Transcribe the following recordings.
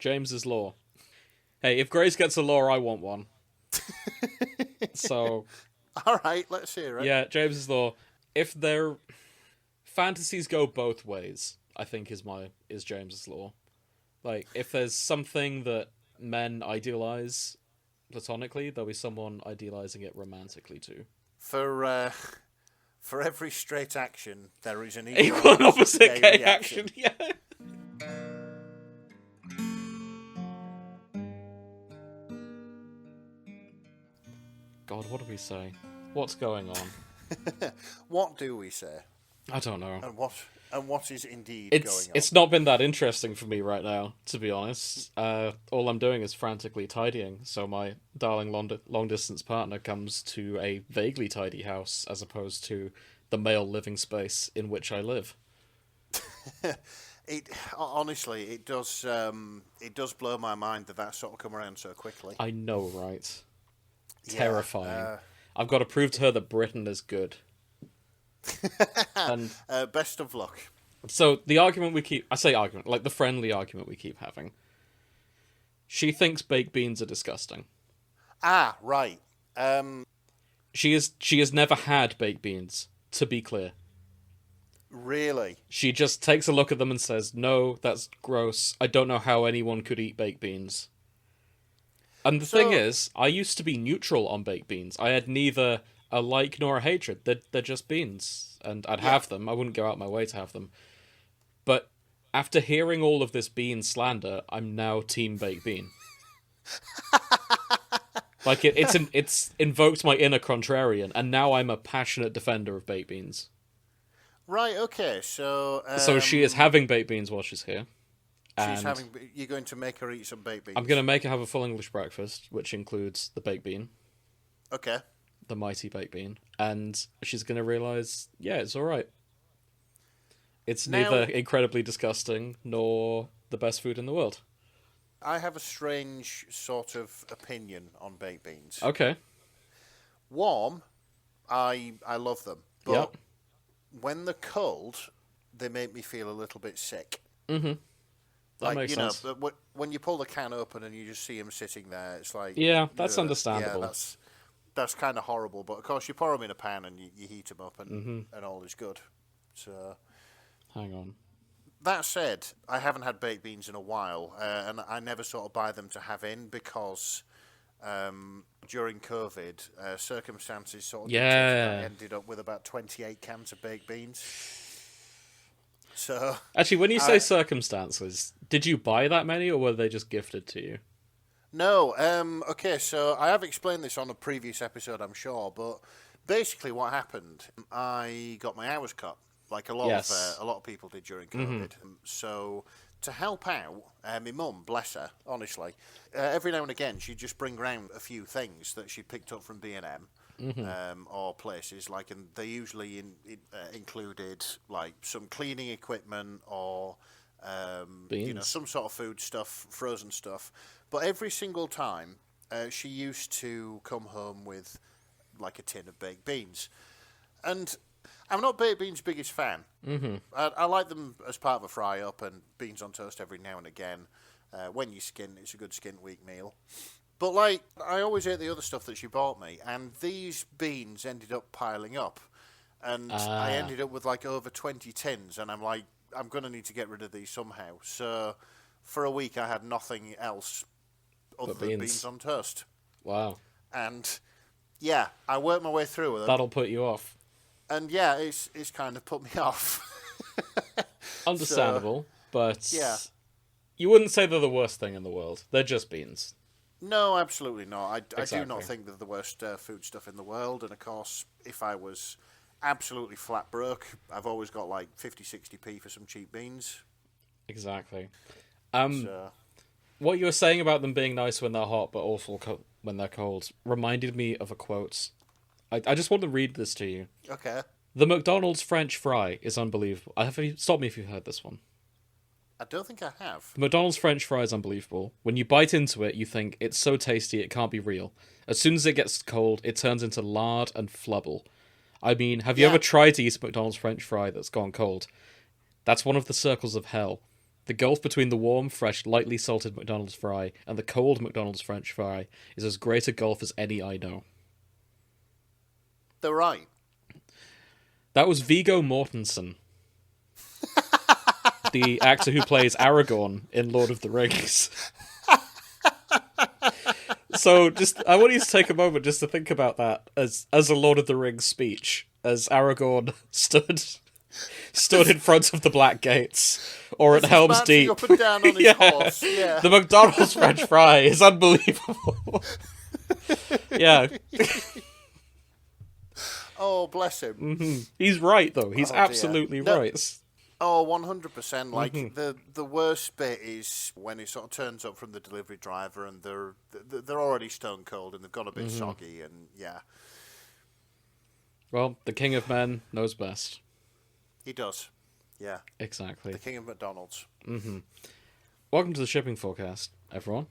James's Law. Hey, if Grace gets a law, I want one. So... Alright, let's hear it. Yeah, James's Law. If their fantasies go both ways, I think is James's Law. Like, if there's something that men idealize platonically, there'll be someone idealizing it romantically too. For every straight action, there is an equal and opposite gay action. Yeah. God, what do we say? What's going on? What do we say? I don't know. And what is indeed going on? It's not been that interesting for me right now, to be honest. All I'm doing is frantically tidying, so my darling long-distance partner comes to a vaguely tidy house as opposed to the male living space in which I live. Honestly, it does blow my mind that sort of come around so quickly. I know, right? Terrifying. I've got to prove to her that Britain is good. And best of luck. So the argument like the friendly argument we keep having. She thinks baked beans are disgusting. Ah, right. She has never had baked beans, to be clear. Really? She just takes a look at them and says, "No, that's gross. I don't know how anyone could eat baked beans." And the thing is, I used to be neutral on baked beans. I had neither a like nor a hatred. They're just beans. And I'd have them. I wouldn't go out my way to have them. But after hearing all of this bean slander, I'm now team baked bean. Like, it's invoked my inner contrarian, and now I'm a passionate defender of baked beans. Right, okay, so... So she is having baked beans while she's here. You're going to make her eat some baked beans? I'm going to make her have a full English breakfast, which includes the baked bean. Okay. The mighty baked bean. And she's going to realise, yeah, it's alright. It's neither incredibly disgusting nor the best food in the world. I have a strange sort of opinion on baked beans. Okay. Warm, I love them. But when they're cold, they make me feel a little bit sick. Mm-hmm. That makes sense. But when you pull the can open and you just see them sitting there, it's like... Yeah, that's understandable. Yeah, that's kind of horrible. But, of course, you pour them in a pan and you heat them up and all is good. So... Hang on. That said, I haven't had baked beans in a while, and I never sort of buy them to have in because during COVID, circumstances sort of dictated I ended up with about 28 cans of baked beans. So actually, when you say circumstances, did you buy that many, or were they just gifted to you? No. Okay, so I have explained this on a previous episode, I'm sure, but basically what happened, I got my hours cut. Like a lot of people did during COVID. So to help out, my mum, bless her, honestly, every now and again she'd just bring round a few things that she picked up from B&M or places. Like, and they usually included like some cleaning equipment or some sort of food stuff, frozen stuff. But every single time, she used to come home with like a tin of baked beans, and I'm not baked beans' biggest fan. Mm-hmm. I like them as part of a fry-up and beans on toast every now and again. When you skin, it's a good skin week meal. But, like, I always ate the other stuff that she bought me, and these beans ended up piling up. And I ended up with, like, over 20 tins, and I'm like, I'm going to need to get rid of these somehow. So, for a week, I had nothing else other than beans on toast. Wow. And, yeah, I worked my way through them. That'll put you off. And yeah, it's kind of put me off. Understandable, but you wouldn't say they're the worst thing in the world. They're just beans. No, absolutely not. I do not think they're the worst food stuff in the world. And of course, if I was absolutely flat broke, I've always got like 50, 60p for some cheap beans. Exactly. What you were saying about them being nice when they're hot, but awful when they're cold, reminded me of a quote. I just want to read this to you. Okay. The McDonald's French fry is unbelievable. Stop me if you've heard this one. I don't think I have. The McDonald's French fry is unbelievable. When you bite into it, you think, it's so tasty, it can't be real. As soon as it gets cold, it turns into lard and flubble. I mean, have you ever tried to eat a McDonald's French fry that's gone cold? That's one of the circles of hell. The gulf between the warm, fresh, lightly salted McDonald's fry and the cold McDonald's French fry is as great a gulf as any I know. They're right. That was Viggo Mortensen, the actor who plays Aragorn in Lord of the Rings. So, I want you to take a moment just to think about that as a Lord of the Rings speech, as Aragorn stood in front of the Black Gates, or at Helm's Deep. Up and down on his horse. Yeah. The McDonald's French fry is unbelievable. Yeah. Oh, bless him. Mm-hmm. He's right, though. He's absolutely right. Oh, 100%. Like, the worst bit is when it sort of turns up from the delivery driver and they're already stone cold and they've got a bit soggy and, yeah. Well, the King of Men knows best. He does. Yeah. Exactly. The King of McDonald's. Mm-hmm. Welcome to the Shipping Forecast, everyone.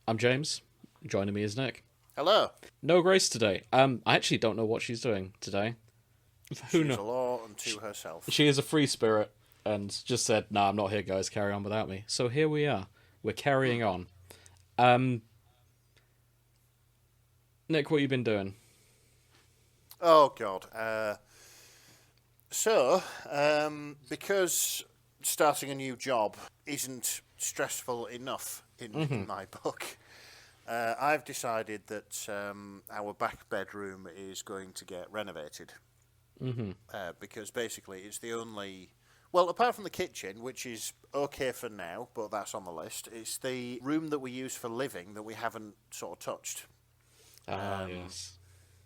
I'm James. Joining me is Nick. Hello. No Grace today. I actually don't know what she's doing today. Who knows? She's a law unto herself. She is a free spirit and just said, "Nah, I'm not here, guys. Carry on without me." So here we are. We're carrying on. Nick, what you been doing? Oh, God. Because starting a new job isn't stressful enough in my book, I've decided that our back bedroom is going to get renovated. Because basically it's the only... Well, apart from the kitchen, which is okay for now, but that's on the list, it's the room that we use for living that we haven't sort of touched. Yes.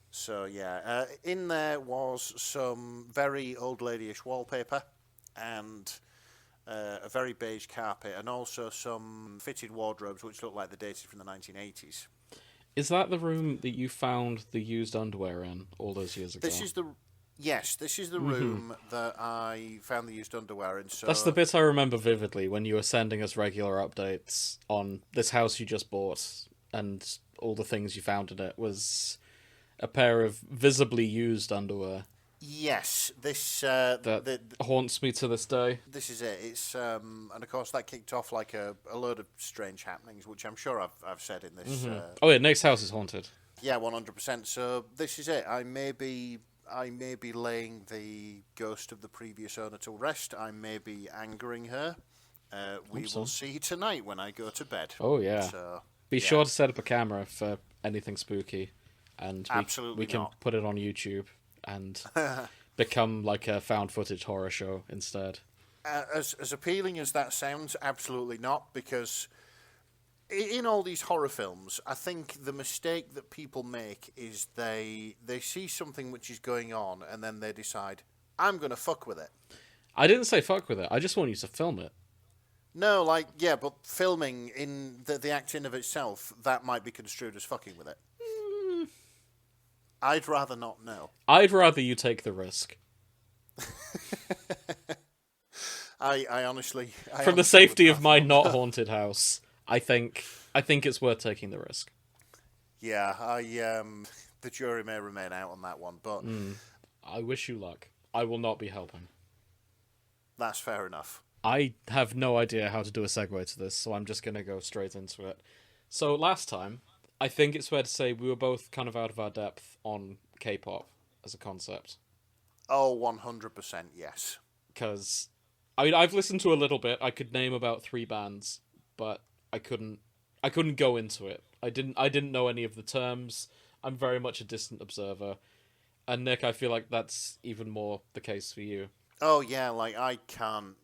So, yeah, in there was some very old ladyish wallpaper and a very beige carpet and also some fitted wardrobes which look like they're dated from the 1980s. Is that the room that you found the used underwear in all those years ago? Yes, this is the room that I found the used underwear in. So that's the bit I remember vividly when you were sending us regular updates on this house you just bought and all the things you found in it was a pair of visibly used underwear. Yes, this that haunts me to this day. This is it. It's and of course that kicked off like a load of strange happenings, which I'm sure I've said in this. Oh yeah, Nick's house is haunted. Yeah, 100%. So this is it. I may be laying the ghost of the previous owner to rest. I may be angering her. We will see tonight when I go to bed. Oh yeah. So, be sure to set up a camera for anything spooky, and we can put it on YouTube and become like a found footage horror show instead. As appealing as that sounds, absolutely not, because in all these horror films, I think the mistake that people make is they see something which is going on and then they decide, I'm going to fuck with it. I didn't say fuck with it. I just want you to film it. No, but filming in the act in of itself, that might be construed as fucking with it. I'd rather not know. I'd rather you take the risk. I honestly... From the safety of my not haunted house, I think it's worth taking the risk. Yeah, the jury may remain out on that one, but... I wish you luck. I will not be helping. That's fair enough. I have no idea how to do a segue to this, so I'm just going to go straight into it. So last time, I think it's fair to say we were both kind of out of our depth on K-pop as a concept. Oh, 100% yes. Because, I've listened to a little bit. I could name about 3 bands, but I couldn't go into it. I didn't know any of the terms. I'm very much a distant observer. And Nick, I feel like that's even more the case for you. Oh yeah, I can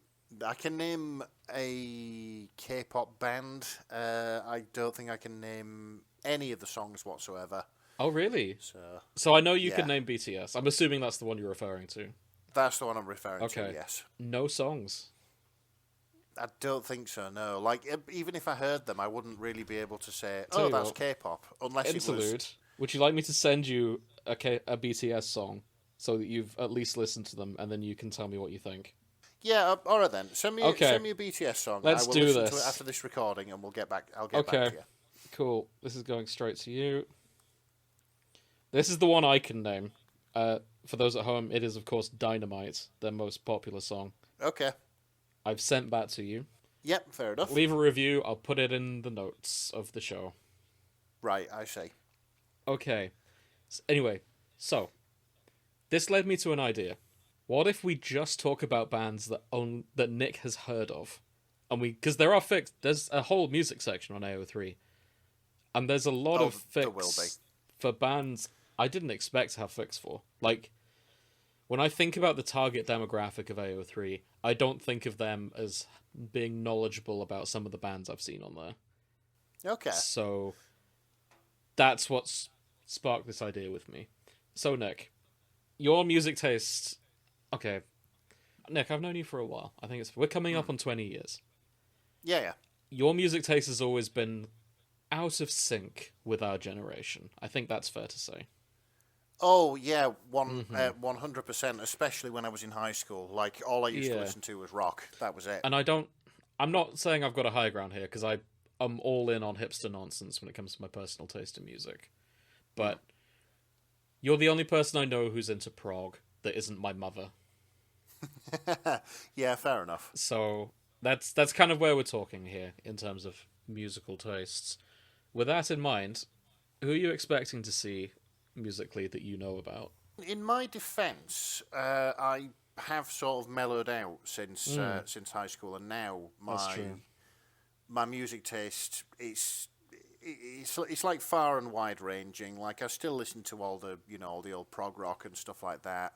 name a K-pop band. I don't think I can name any of the songs whatsoever. Oh really? So I know you can name BTS. I'm assuming that's the one you're referring to. That's the one I'm referring to, yes. No songs. I don't think so, no. Even if I heard them, I wouldn't really be able to say, that's K-pop, unless Interlude. It was... Would you like me to send you a BTS song so that you've at least listened to them, and then you can tell me what you think? Yeah, all right then. Send me a BTS song. Let's do this. To it after this recording, and we'll get back. I'll get back to you. Cool. This is going straight to you. This is the one I can name. For those at home, it is, of course, Dynamite, their most popular song. Okay. I've sent that to you. Yep, fair enough. Leave a review. I'll put it in the notes of the show. Right, I see. Okay. Anyway, so this led me to an idea. What if we just talk about bands that Nick has heard of, and because there's a whole music section on AO3, and there's a lot of fix for bands I didn't expect to have fix for. Like, when I think about the target demographic of AO3, I don't think of them as being knowledgeable about some of the bands I've seen on there. Okay. So that's what's sparked this idea with me. So, Nick, your music taste... Okay. Nick, I've known you for a while. I think we're coming up on 20 years. Yeah. Your music taste has always been out of sync with our generation. I think that's fair to say. Oh, yeah, 100%, especially when I was in high school. Like, all I used to listen to was rock. That was it. And I'm not saying I've got a high ground here, because I'm all in on hipster nonsense when it comes to my personal taste in music. But you're the only person I know who's into prog that isn't my mother. Yeah, fair enough. So that's kind of where we're talking here in terms of musical tastes. With that in mind, who are you expecting to see musically that you know about? In my defence, I have sort of mellowed out since high school, and now my music taste it's like far and wide ranging. Like, I still listen to all the old prog rock and stuff like that.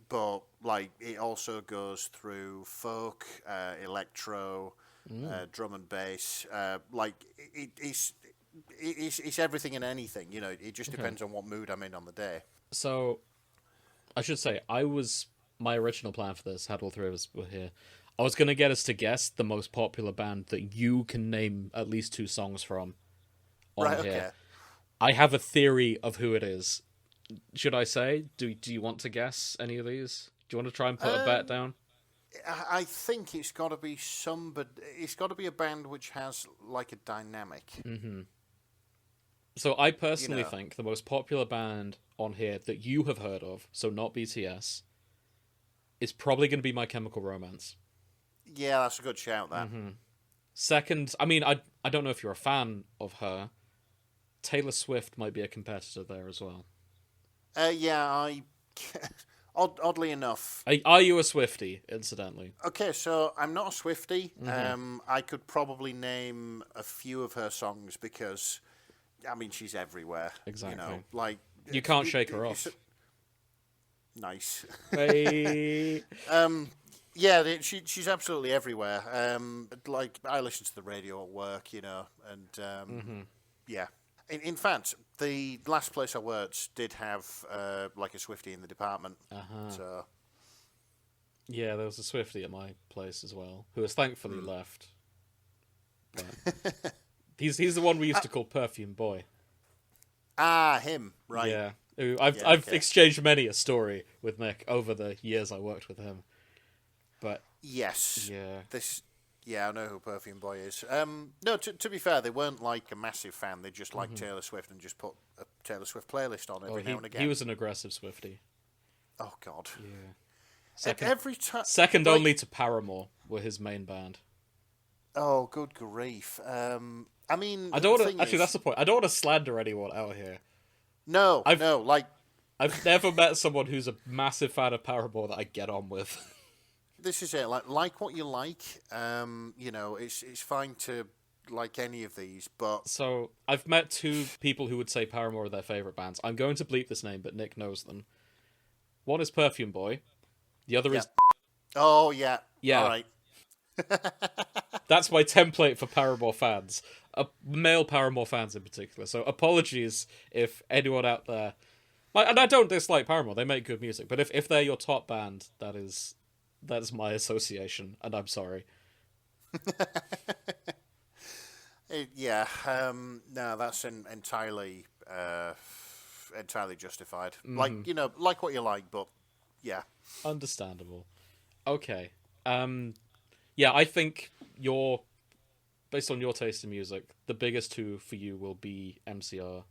But like, it also goes through folk, electro, drum and bass. Like, it's everything and anything. It just depends on what mood I'm in on the day. So, I should say, my original plan for this, had all three of us were here, I was going to get us to guess the most popular band that you can name at least 2 songs from on here. Okay. I have a theory of who it is. Should I say? Do you want to guess any of these? Do you want to try and put a bet down? I think it's got to be somebody. It's got to be a band which has like a dynamic. Mm-hmm. So I personally think the most popular band on here that you have heard of, so not BTS, is probably going to be My Chemical Romance. Yeah, that's a good shout, that. Mm-hmm. Second, I mean, I don't know if you're a fan of her. Taylor Swift might be a competitor there as well. Yeah, oddly enough... Are you a Swiftie, incidentally? Okay, so I'm not a Swiftie. Mm-hmm. I could probably name a few of her songs because, I mean, she's everywhere. Exactly. Like... You can't shake her off. Nice. Hey. Yeah, she's absolutely everywhere. Like, I listen to the radio at work, and yeah. In fact, the last place I worked did have like a Swiftie in the department. So yeah, there was a Swiftie at my place as well, who has thankfully left. But he's the one we used to call Perfume Boy. Ah, him, right? Yeah, I've exchanged many a story with Nick over the years I worked with him. But yes, yeah, I know who Perfume Boy is. No, to be fair, they weren't like a massive fan. They just liked Taylor Swift and just put a Taylor Swift playlist on every now and again. He was an aggressive Swiftie. Oh God. Yeah. Every time. Second only to Paramore were his main band. Oh, good grief. I mean, I don't want to. Actually, that's the point. I don't want to slander anyone out here. No, I've never met someone who's a massive fan of Paramore that I get on with. This is it. Like what you like. It's fine to like any of these, but... So, I've met 2 people who would say Paramore are their favourite bands. I'm going to bleep this name, but Nick knows them. One is Perfume Boy. The other is... Oh, yeah. Yeah. All right. That's my template for Paramore fans. Male Paramore fans in particular. So, apologies if anyone out there... and I don't dislike Paramore. They make good music. But if they're your top band, that's my association, and I'm sorry. No, that's entirely justified. Like, like what you like, but yeah. Understandable. Okay. Yeah, I think based on your taste in music, the biggest 2 for you will be MCR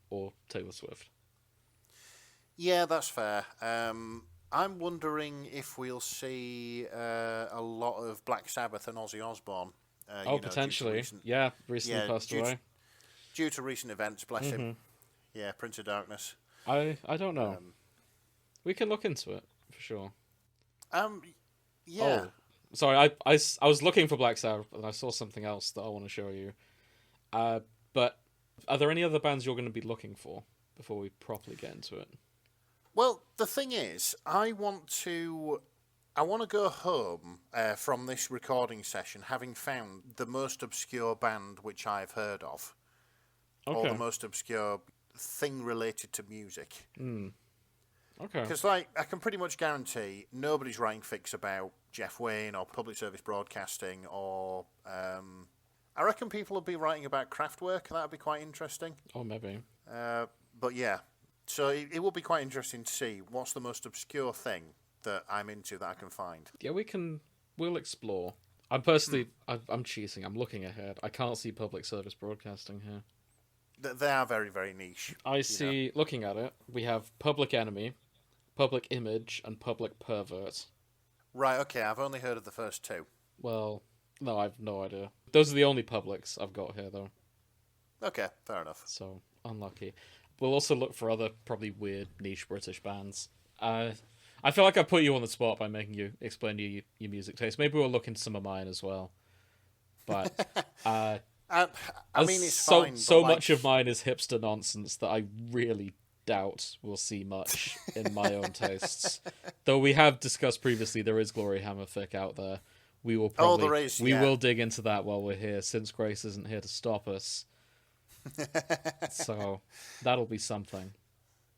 or Taylor Swift. Yeah, that's fair. I'm wondering if we'll see a lot of Black Sabbath and Ozzy Osbourne. Potentially. Recently passed away. Due to recent events, bless him. Yeah, Prince of Darkness. I don't know. We can look into it, for sure. Yeah. Oh, sorry, I was looking for Black Sabbath, and I saw something else that I want to show you. But are there any other bands you're going to be looking for before we properly get into it? Well, the thing is, I want to go home from this recording session having found the most obscure band which I've heard of. Okay. Or the most obscure thing related to music. Okay. Because, I can pretty much guarantee nobody's writing fics about Jeff Wayne or public service broadcasting or... I reckon people will be writing about Kraftwerk. That would be quite interesting. Oh, maybe. But yeah... So it will be quite interesting to see what's the most obscure thing that I'm into that I can find. Yeah, we'll explore. I'm personally, I'm cheating. I'm looking ahead. I can't see public service broadcasting here. They are very, very niche. I see, looking at it, we have Public Enemy, Public Image, and Public Pervert. Right, okay, I've only heard of the first two. Well, no, I've no idea. Those are the only publics I've got here, though. Okay, fair enough. So, unlucky. We'll also look for other probably weird niche British bands. I feel like I put you on the spot by making you explain your music taste. Maybe we'll look into some of mine as well. But I mean, it's so fine. So much of mine is hipster nonsense that I really doubt we'll see much in my own tastes. Though we have discussed previously, there is Glory Hammer Thick out there. We will probably we will dig into that while we're here, since Grace isn't here to stop us. So that'll be something.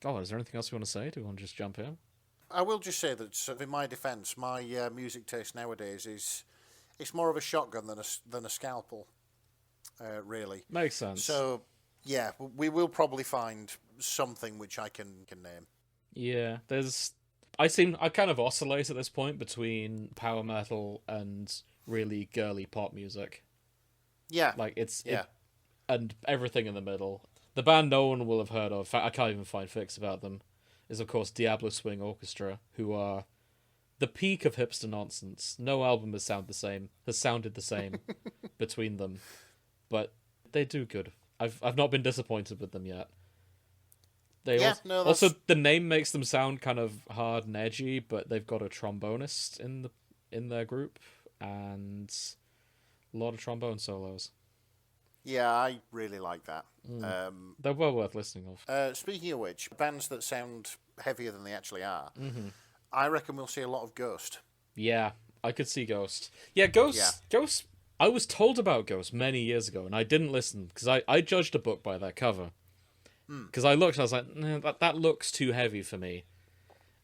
Oh, is there anything else you want to say? Do you want to just jump in? I will just say that, in my defence, my music taste nowadays it's more of a shotgun than a scalpel. Really makes sense. So yeah, we will probably find something which I can name. Yeah, I kind of oscillate at this point between power metal and really girly pop music. Yeah, and everything in the middle. The band no one will have heard of, I can't even find fics about them, is of course Diablo Swing Orchestra, who are the peak of hipster nonsense. No album has sounded the same between them, but they do good. I've not been disappointed with them yet. Also the name makes them sound kind of hard and edgy, but they've got a trombonist in their group and a lot of trombone solos. Yeah, I really like that. They're well worth listening of. Speaking of which, bands that sound heavier than they actually are, I reckon we'll see a lot of Ghost. Yeah, I could see Ghost. Yeah, Ghost. Yeah. Ghost. I was told about Ghost many years ago, and I didn't listen because I judged a book by their cover. Because I looked, and I was like, nah, that looks too heavy for me.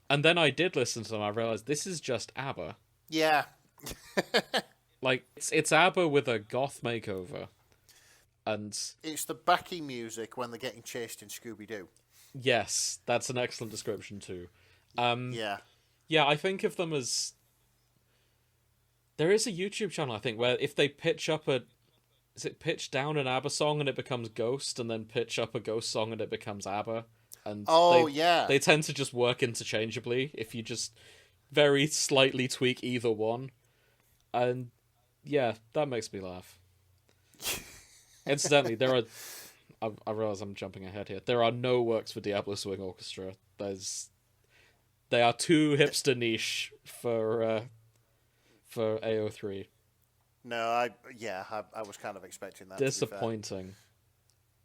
And then I did listen to them. I realized this is just ABBA. Yeah. Like it's ABBA with a goth makeover. And it's the backing music when they're getting chased in Scooby-Doo. Yes, that's an excellent description too. Yeah, I think of them as... There is a YouTube channel, I think, where if they pitch up pitch down an ABBA song and it becomes Ghost, and then pitch up a Ghost song and it becomes ABBA? And they tend to just work interchangeably if you just very slightly tweak either one. And yeah, that makes me laugh. Incidentally, I realize I'm jumping ahead here. There are no works for Diablo Swing Orchestra. They are too hipster niche for AO3. No, I was kind of expecting that. Disappointing.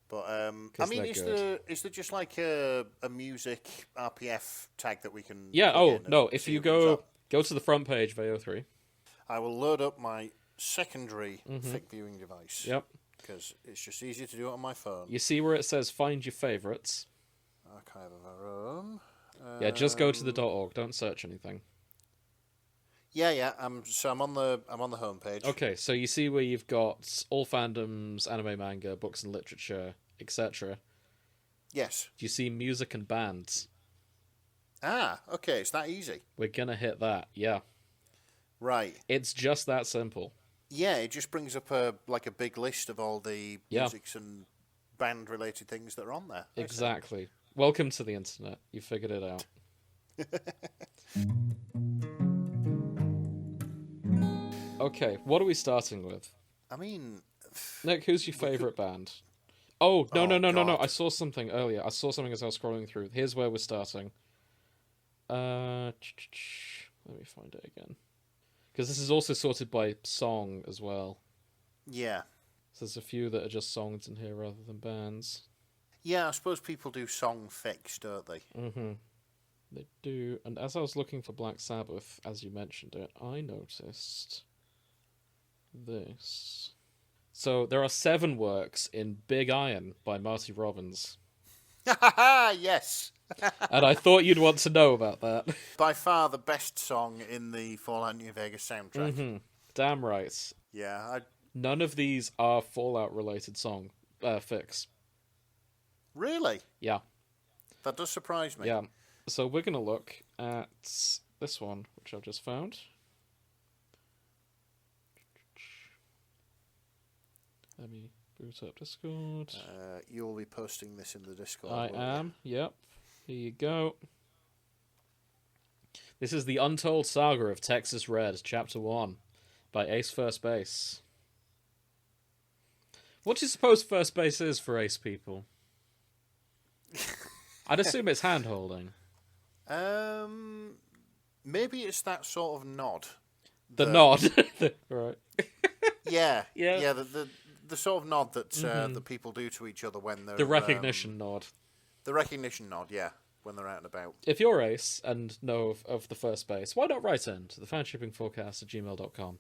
But I mean, is there just like a music RPF tag that we can? Yeah. Oh no! If you go to the front page of AO3, I will load up my secondary fic viewing device. Yep. Because it's just easier to do it on my phone. You see where it says "Find your favorites." Archive of our own. Yeah, just go to the .org. Don't search anything. Yeah. So I'm on the homepage. Okay, so you see where you've got all fandoms, anime, manga, books and literature, etc. Yes. Do you see music and bands? Ah, okay. It's that easy. We're gonna hit that. Yeah. Right. It's just that simple. Yeah, it just brings up a big list of all the musics and band related things that are on there. Exactly. Welcome to the internet. You figured it out. Okay, what are we starting with? I mean... Nick, who's your favourite band? Oh, no. God. I saw something earlier. I saw something as I was scrolling through. Here's where we're starting. Let me find it again. Because this is also sorted by song as well. Yeah. So there's a few that are just songs in here rather than bands. Yeah, I suppose people do song fix, don't they? Mm-hmm. They do. And as I was looking for Black Sabbath, as you mentioned it, I noticed this. So there are 7 works in Big Iron by Marty Robbins. Yes! And I thought you'd want to know about that. By far the best song in the Fallout New Vegas soundtrack. Mm-hmm. Damn right. Yeah, None of these are Fallout-related song fix. Really? Yeah. That does surprise me. Yeah. So we're going to look at this one, which I've just found. Let me boot up Discord. You'll be posting this in the Discord. I am, yep. Here you go. This is The Untold Saga of Texas Red, Chapter 1, by Ace First Base. What do you suppose First Base is for Ace people? I'd assume it's hand-holding. Maybe it's that sort of nod. The nod? Right. Yeah. Yeah. Yeah, the sort of nod that that people do to each other when they're... The recognition nod. The recognition nod, yeah, when they're out and about. If you're Ace and know of the First Base, why not write in to the fanshippingforecast@gmail.com?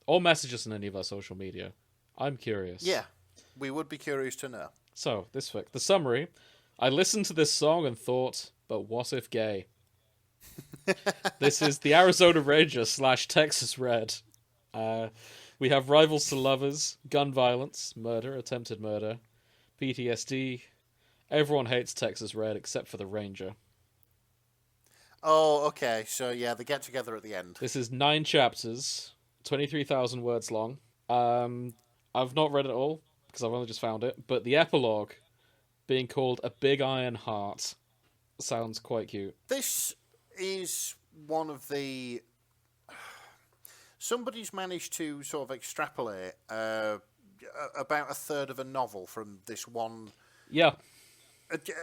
Or message us on any of our social media. I'm curious. Yeah, we would be curious to know. So, this week, the summary. I listened to this song and thought, but what if gay? This is the Arizona Ranger / Texas Red. We have rivals to lovers, gun violence, murder, attempted murder, PTSD. Everyone hates Texas Red except for the Ranger. Oh, okay. So, yeah, they get together at the end. This is 9 chapters, 23,000 words long. I've not read it all, because I've only just found it, but the epilogue, being called A Big Iron Heart, sounds quite cute. This is one of the... Somebody's managed to sort of extrapolate about a third of a novel from this one... Yeah.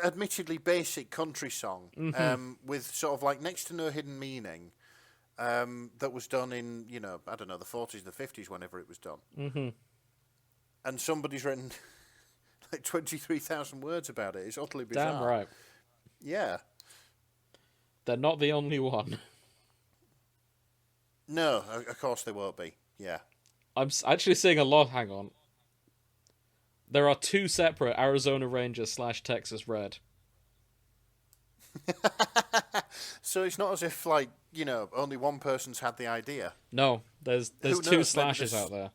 Admittedly basic country song, with sort of like next to no hidden meaning, that was done in, I don't know, the 40s, the 50s, whenever it was done. Mm-hmm. And somebody's written like 23,000 words about it. It's utterly bizarre. Damn right. Yeah. They're not the only one. No, of course they won't be. Yeah. I'm actually seeing a lot. Hang on. There are 2 separate Arizona Ranger / Texas Red. So it's not as if, like, only one person's had the idea. No, there's 2 slashes out there.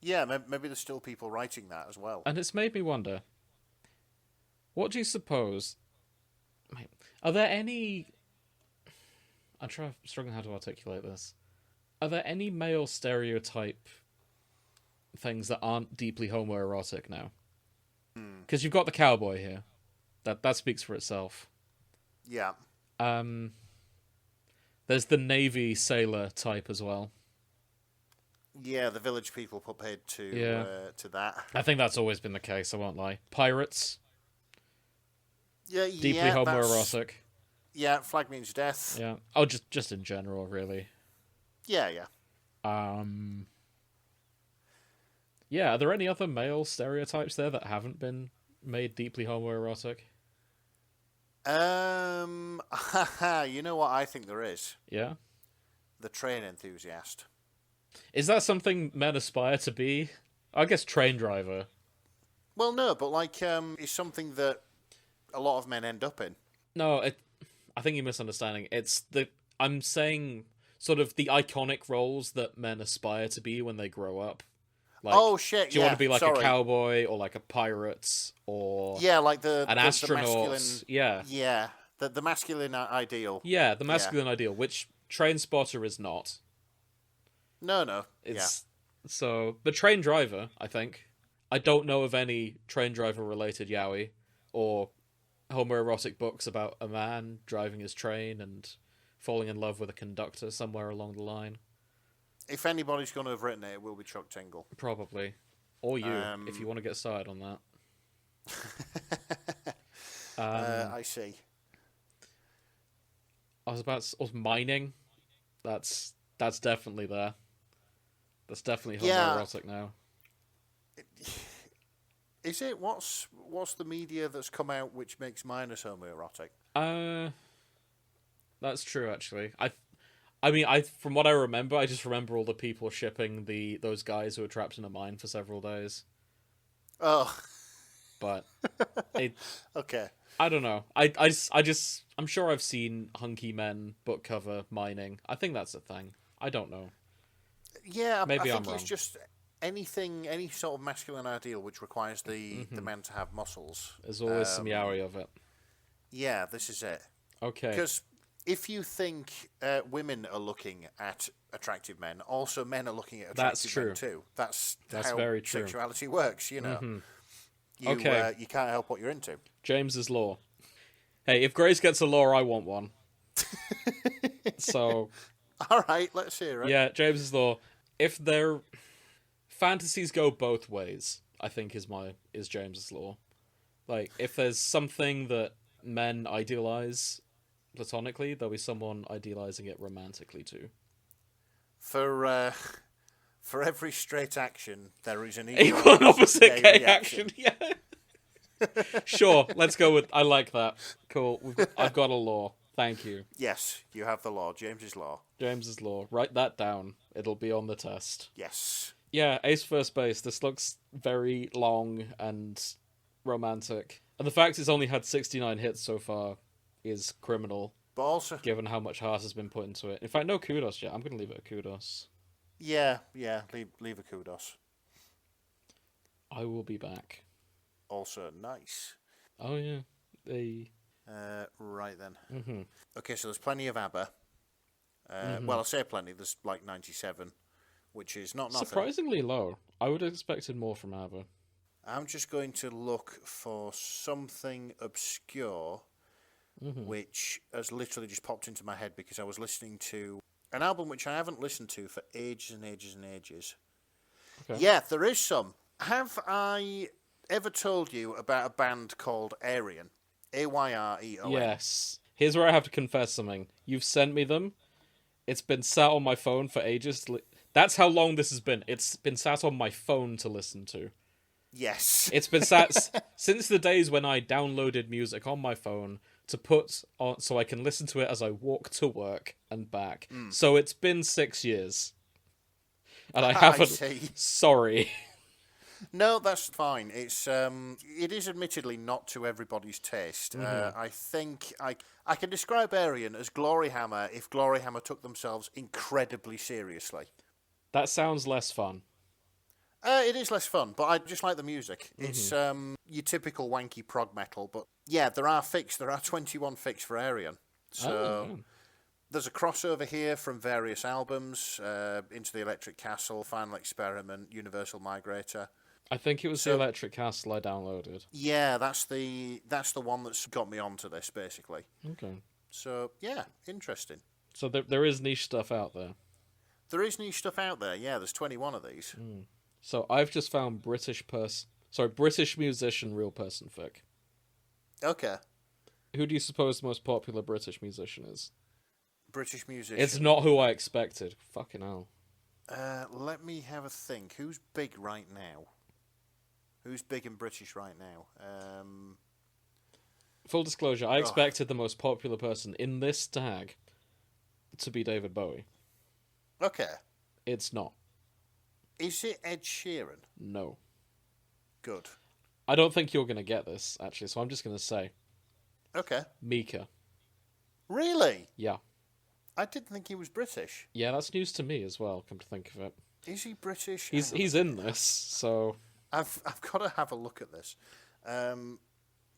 Yeah, maybe there's still people writing that as well. And it's made me wonder, what do you suppose... Are there any... I'm struggling how to articulate this. Are there any male stereotype things that aren't deeply homoerotic now? Because you've got the cowboy here. That speaks for itself. Yeah. There's the Navy sailor type as well. Yeah, the village people put paid to that. I think that's always been the case, I won't lie. Pirates. Yeah, deeply homoerotic. Yeah, flag means death. Yeah. Oh, just in general, really. Yeah, yeah. Yeah, are there any other male stereotypes there that haven't been made deeply homoerotic? You know what I think there is? Yeah? The train enthusiast. Is that something men aspire to be? I guess train driver. Well, no, but it's something that a lot of men end up in. No, I think you're misunderstanding. I'm saying sort of the iconic roles that men aspire to be when they grow up. Like, oh shit! Do you want to be like a cowboy or like a pirate or like an astronaut? The masculine, yeah, the masculine ideal. Yeah, the masculine ideal, which Train Spotter is not. No. So the train driver, I think. I don't know of any train driver related yaoi or homoerotic books about a man driving his train and falling in love with a conductor somewhere along the line. If anybody's going to have written it, it will be Chuck Tingle. Probably. Or you, if you want to get started on that. I see. Mining. That's definitely there. That's definitely homoerotic now. Is it? What's the media that's come out which makes minors homoerotic? That's true, actually. I mean, from what I remember, I just remember all the people shipping those guys who were trapped in a mine for several days. Oh. But okay. I don't know. I'm sure I've seen hunky men book cover mining. I think that's a thing. I don't know. Yeah, maybe I I'm think wrong. It's just any sort of masculine ideal which requires the men to have muscles. There's always some yaoi of it. Yeah, this is it. Okay. Because if you think women are looking at attractive men, also men are looking at attractive men too. That's how very true. Sexuality works, you know. Mm-hmm. You can't help what you're into. James's law. Hey, if Grace gets a law, I want one. So... All right, let's hear it. Yeah, James's law. If their fantasies go both ways, I think is James's law. Like, if there's something that men idealize platonically, there'll be someone idealizing it romantically too. For every straight action, there is an equal and opposite gay action. Yeah. Sure, let's go with. I like that. Cool. I've got a law. Thank you. Yes, you have the law. James's law. James's law. Write that down. It'll be on the test. Yes. Yeah, Ace First Base. This looks very long and romantic. And the fact it's only had 69 hits so far is criminal. But also... given how much heart has been put into it. In fact, no kudos yet. I'm going to leave it a kudos. Yeah. Leave a kudos. I will be back. Also nice. Oh, yeah. Right then. Mm-hmm. Okay, so there's plenty of ABBA. Well, I say plenty. There's like 97, which is not nothing. Surprisingly low. I would have expected more from ABBA. I'm just going to look for something obscure, which has literally just popped into my head because I was listening to an album which I haven't listened to for ages and ages and ages. Okay. Yeah, there is some. Have I ever told you about a band called Ayreon? Ayreon. Yes. Here's where I have to confess something. You've sent me them. It's been sat on my phone for ages. That's how long this has been. It's been sat on my phone to listen to. Yes. It's been sat since the days when I downloaded music on my phone to put on so I can listen to it as I walk to work and back. So it's been 6 years. And I haven't... Sorry. No, that's fine. It is admittedly not to everybody's taste. I think I can describe Ayreon as Gloryhammer if Gloryhammer took themselves incredibly seriously. That sounds less fun. It is less fun, but I just like the music. It's your typical wanky prog metal, but yeah, there are 21 fics for Ayreon. So there's a crossover here from various albums, Into the Electric Castle, Final Experiment, Universal Migrator. I think it was the Electric Castle I downloaded. Yeah, that's the one that's got me onto this, basically. Okay. So, yeah, interesting. So there is niche stuff out there. There is niche stuff out there, yeah, there's 21 of these. So I've just found British musician, real person fic. Okay. Who do you suppose the most popular British musician is? British musician? It's not who I expected. Fucking hell. Let me have a think. Who's big right now? Who's big and British right now? Full disclosure, I expected the most popular person in this tag to be David Bowie. Okay. It's not. Is it Ed Sheeran? No. Good. I don't think you're going to get this, actually, so I'm just going to say. Okay. Mika. Really? Yeah. I didn't think he was British. Yeah, that's news to me as well, come to think of it. Is he British? He's in this, so... I've got to have a look at this.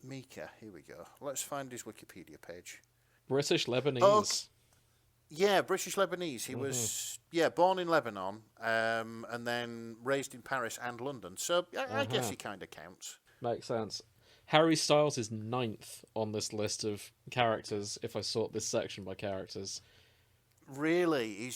Mika, here we go. Let's find his Wikipedia page. British Lebanese. Oh, yeah, British Lebanese. He was born in Lebanon, and then raised in Paris and London. So I guess he kind of counts. Makes sense. Harry Styles is 9th on this list of characters if I sort this section by characters. Really?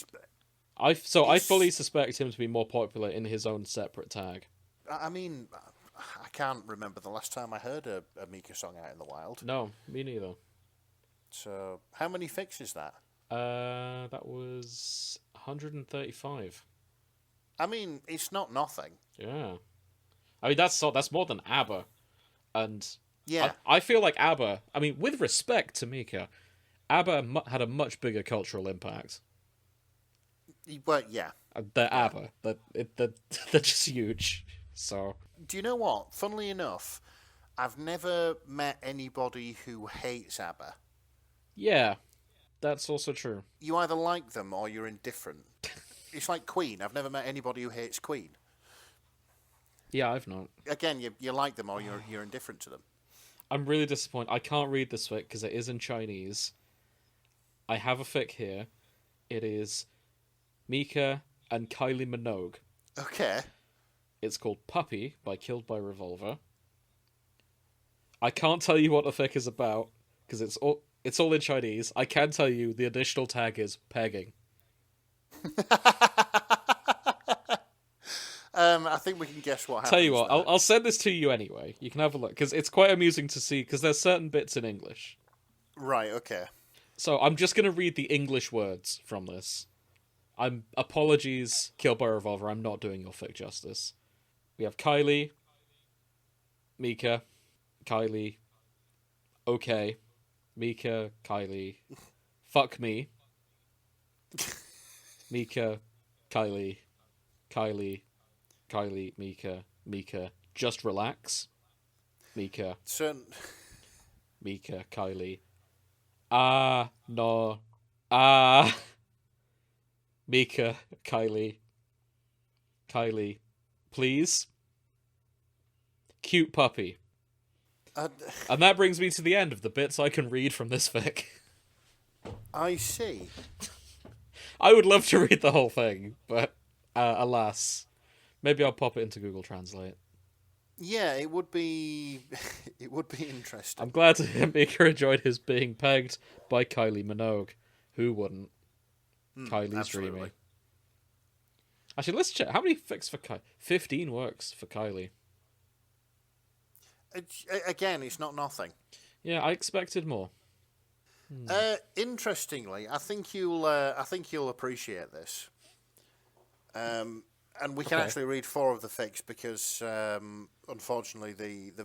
I fully suspect him to be more popular in his own separate tag. I mean, I can't remember the last time I heard a Mika song out in the wild. No, me neither. So, how many fics is that? That was 135. I mean, it's not nothing. Yeah. I mean, that's more than ABBA. And yeah, I feel like ABBA, I mean, with respect to Mika, ABBA had a much bigger cultural impact. Well, yeah. They're ABBA. They're just huge. So. Do you know what? Funnily enough, I've never met anybody who hates ABBA. Yeah, that's also true. You either like them or you're indifferent. It's like Queen. I've never met anybody who hates Queen. Yeah, I've not. Again, you like them or you're indifferent to them. I'm really disappointed. I can't read this fic because it is in Chinese. I have a fic here. It is Mika and Kylie Minogue. Okay. It's called Puppy by Killed by Revolver. I can't tell you what the fic is about because it's all in Chinese. I can tell you the additional tag is pegging. I think we can guess what happens. Tell you what, I'll send this to you anyway. You can have a look because it's quite amusing to see because there's certain bits in English. Right. Okay. So I'm just gonna read the English words from this. Apologies, Killed by Revolver. I'm not doing your fic justice. We have Kylie, Mika, Kylie, okay, Mika, Kylie, fuck me, Mika, Kylie, Mika, just relax, Mika, Mika, Kylie, no, Mika, Kylie, please, cute puppy. And that brings me to the end of the bits I can read from this fic. I see. I would love to read the whole thing, but alas, maybe I'll pop it into Google Translate. Yeah, it would be interesting. I'm glad to hear Mika enjoyed his being pegged by Kylie Minogue. Who wouldn't? Kylie's absolutely. dreamy. Actually, let's check. How many fics for Kylie? 15 works for Kylie. Again, it's not nothing. Yeah, I expected more. Interestingly, I think you'll appreciate this. And we can actually read 4 of the fics because, unfortunately, the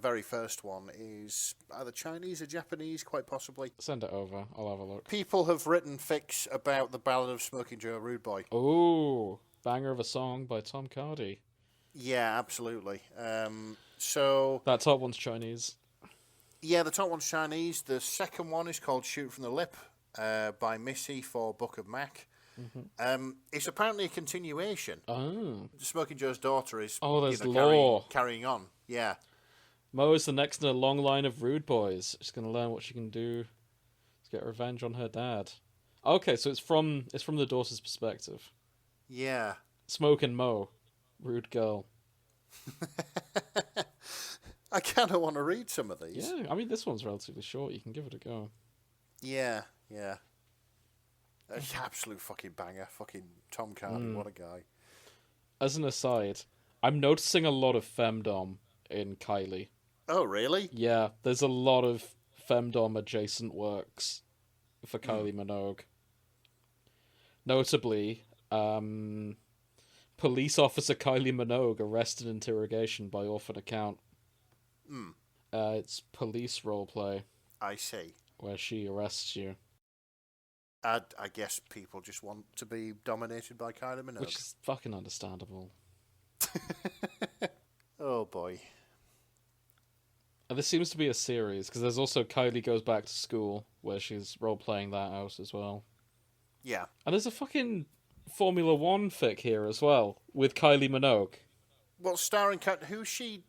very first one is either Chinese or Japanese, quite possibly. Send it over. I'll have a look. People have written fics about the Ballad of Smoking Joe Rude Boy. Oh, banger of a song by Tom Cardy. Yeah, absolutely. So that top one's Chinese. Yeah, the top one's Chinese. The second one is called Shoot from the Lip by Missy for Book of Mac. Mm-hmm. It's apparently a continuation. Oh. Smoking Joe's daughter is there's lore. Carrying on. Yeah. Mo is the next in a long line of rude boys. She's going to learn what she can do to get revenge on her dad. Okay, so it's from the daughter's perspective. Yeah. Smoke and Mo. Rude girl. I kind of want to read some of these. Yeah, I mean, this one's relatively short. You can give it a go. Yeah. Absolute fucking banger. Fucking Tom Cardy, what a guy. As an aside, I'm noticing a lot of femdom in Kylie. Oh, really? Yeah, there's a lot of femdom adjacent works for Kylie Minogue. Notably, police officer Kylie Minogue arrested interrogation by orphan account. It's police roleplay. I see. Where she arrests you. I guess people just want to be dominated by Kylie Minogue. Which is fucking understandable. Oh, boy. And this seems to be a series, because there's also Kylie Goes Back to School, where she's role-playing that out as well. Yeah. And there's a fucking Formula One fic here as well, with Kylie Minogue. Well, starring who's she?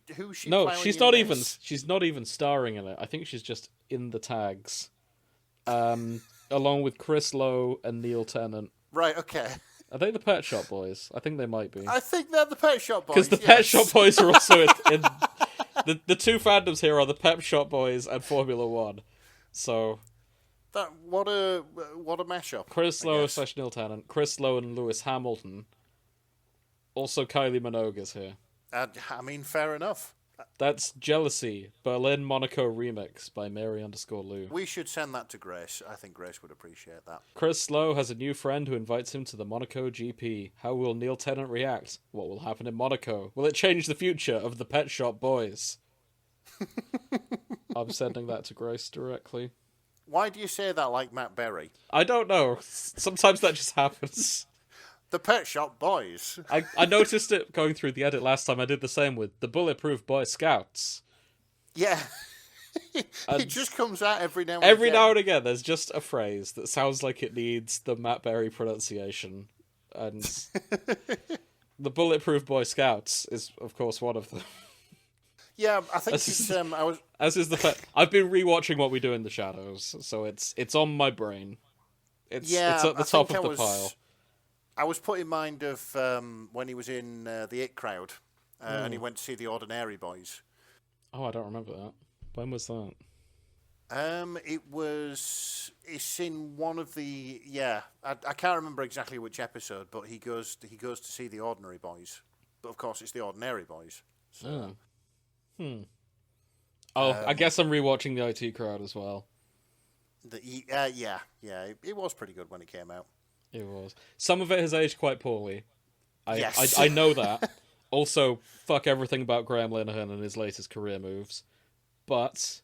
No, she's not even. She's not even starring in it. I think she's just in the tags, along with Chris Lowe and Neil Tennant. Right. Okay. Are they the Pet Shop Boys? I think they might be. I think they're the Pet Shop Boys. Because the Pet Shop Boys are also in the two fandoms here are the Pet Shop Boys and Formula One. So what a mashup. Chris Lowe / Neil Tennant, Chris Lowe and Lewis Hamilton. Also Kylie Minogue is here. I mean, fair enough. That's Jealousy, Berlin Monaco remix by Mary_Lou. We should send that to Grace. I think Grace would appreciate that. Chris Lowe has a new friend who invites him to the Monaco GP. How will Neil Tennant react? What will happen in Monaco? Will it change the future of the Pet Shop Boys? I'm sending that to Grace directly. Why do you say that like Matt Berry? I don't know. Sometimes that just happens. The Pet Shop Boys. I noticed it going through the edit last time. I did the same with the Bulletproof Boy Scouts. Yeah. It just comes out every now and again. Every now and again, there's just a phrase that sounds like it needs the Matt Berry pronunciation. And the Bulletproof Boy Scouts is, of course, one of them. Yeah, I think it's... As is the fact... I've been rewatching What We Do in the Shadows, so it's on my brain. It's at the top of the pile. I was put in mind of when he was in the It Crowd, and he went to see the Ordinary Boys. Oh, I don't remember that. When was that? It's in one of the... Yeah, I can't remember exactly which episode, but he goes to see the Ordinary Boys. But of course, it's the Ordinary Boys. So. I guess I'm rewatching the IT Crowd as well. Yeah, it was pretty good when it came out. It was. Some of it has aged quite poorly. Yes. I know that. Also, fuck everything about Graham Linehan and his latest career moves. But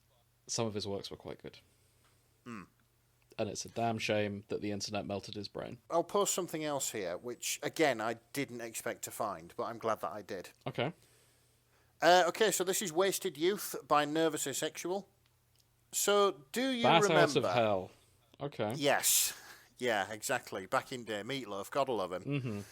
some of his works were quite good. And it's a damn shame that the internet melted his brain. I'll post something else here, which, again, I didn't expect to find, but I'm glad that I did. Okay. Okay, so this is Wasted Youth by Nervous Asexual. So, do you remember... Bat Out of Hell. Okay. Yes. Yeah, exactly. Back in day, Meatloaf, gotta love him.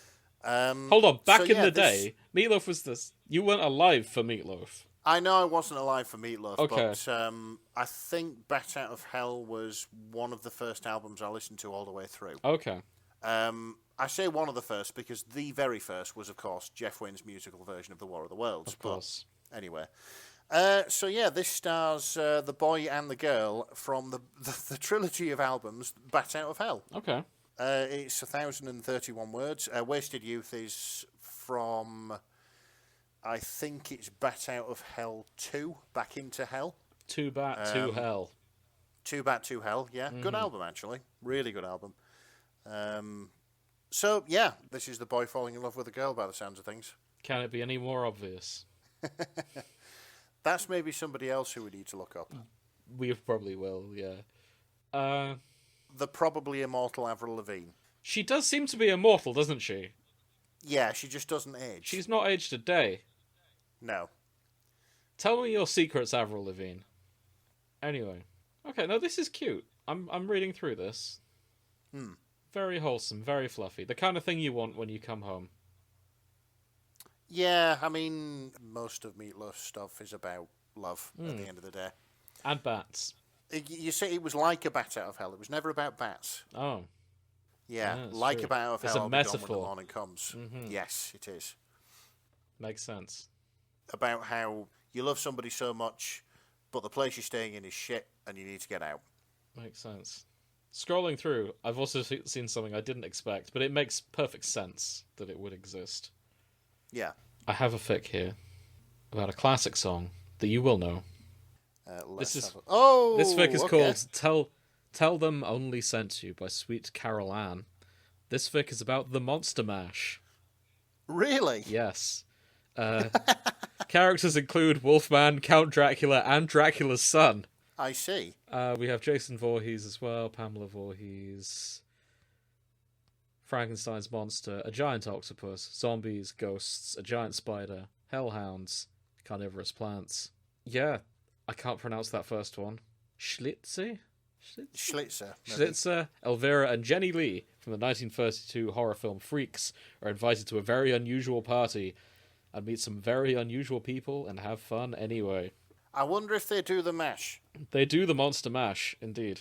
Hold on, back in the day, Meatloaf was this... You weren't alive for Meatloaf. I know I wasn't alive for Meatloaf, okay. But I think Bat Out of Hell was one of the first albums I listened to all the way through. Okay. I say one of the first because the very first was, of course, Jeff Wynne's musical version of The War of the Worlds. Of course. But anyway. So yeah, this stars the boy and the girl from the trilogy of albums Bat Out of Hell. Okay. It's 1,031 words. Wasted Youth is from, I think it's Bat Out of Hell 2, Back into Hell. 2 Bat, 2 Hell. 2 Bat, 2 Hell, yeah. Good album, actually. Really good album. So, yeah, this is the boy falling in love with a girl by the sounds of things. Can it be any more obvious? That's maybe somebody else who we need to look up. We probably will, yeah. The probably immortal Avril Lavigne. She does seem to be immortal, doesn't she? Yeah, she just doesn't age. She's not aged a day. No. Tell me your secrets, Avril Lavigne. Anyway. Okay, no, this is cute. I'm reading through this. Very wholesome, very fluffy. The kind of thing you want when you come home. Yeah, I mean, most of Meatloaf's stuff is about love at the end of the day. And bats. You say it was like a Bat Out of Hell. It was never about bats. Oh. Yeah, like true. A Bat Out of Hell. It's a I'll metaphor. be gone when the morning comes. Yes, it is. Makes sense. About how you love somebody so much, but the place you're staying in is shit, and you need to get out. Makes sense. Scrolling through, I've also seen something I didn't expect, but it makes perfect sense that it would exist. Yeah. I have a fic here about a classic song that you will know. This fic is called Tell Them Only Sent You by Sweet Carol Ann. This fic is about the Monster Mash. Really? Yes. Characters include Wolfman, Count Dracula, and Dracula's son. I see. We have Jason Voorhees as well, Pamela Voorhees, Frankenstein's monster, a giant octopus, zombies, ghosts, a giant spider, hellhounds, carnivorous plants. Yeah, I can't pronounce that first one. Schlitzer, Elvira, and Jenny Lee from the 1932 horror film Freaks are invited to a very unusual party and meet some very unusual people and have fun anyway. I wonder if they do the mash. They do the Monster Mash, indeed.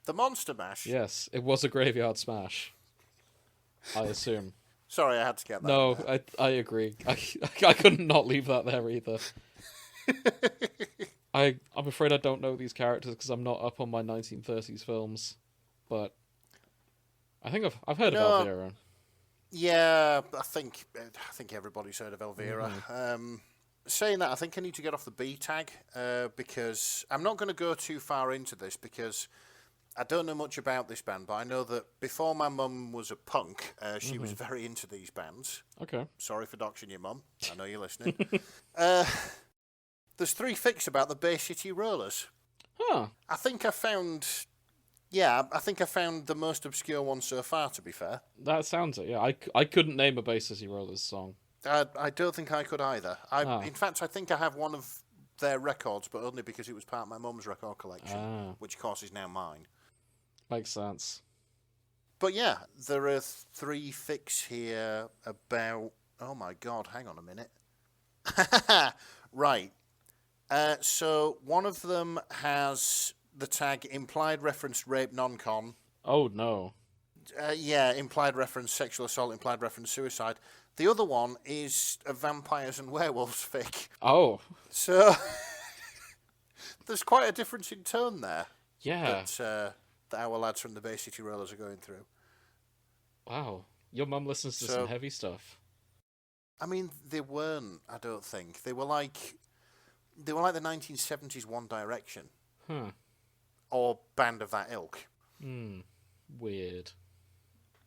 The Monster Mash? Yes, it was a graveyard smash. I assume. Sorry, I had to get that. No, I agree. I couldn't not leave that there either. I'm afraid I don't know these characters because I'm not up on my 1930s films, but I think I've heard of Elvira. Yeah, I think everybody's heard of Elvira. Saying that, I think I need to get off the B tag because I'm not going to go too far into this because I don't know much about this band, but I know that before my mum was a punk, she was very into these bands. Okay. Sorry for doxing your mum. I know you're listening. There's 3 fics about the Bay City Rollers. Huh. I think I found the most obscure one so far, to be fair. That sounds it, yeah. I couldn't name a Bay City Rollers song. I don't think I could either. In fact, I think I have one of their records, but only because it was part of my mum's record collection, which, of course, is now mine. Makes sense. But yeah, there are 3 fics here about... Oh my god, hang on a minute. Right. So one of them has the tag implied reference rape non-con. Oh no. Yeah, implied reference sexual assault, implied reference suicide. The other one is a vampires and werewolves fic. Oh. So there's quite a difference in tone there. Yeah. That our lads from the Bay City Rollers are going through. Wow. Your mum listens to some heavy stuff. I mean, they weren't, I don't think. They were like the 1970s One Direction. Huh. Or band of that ilk. Weird.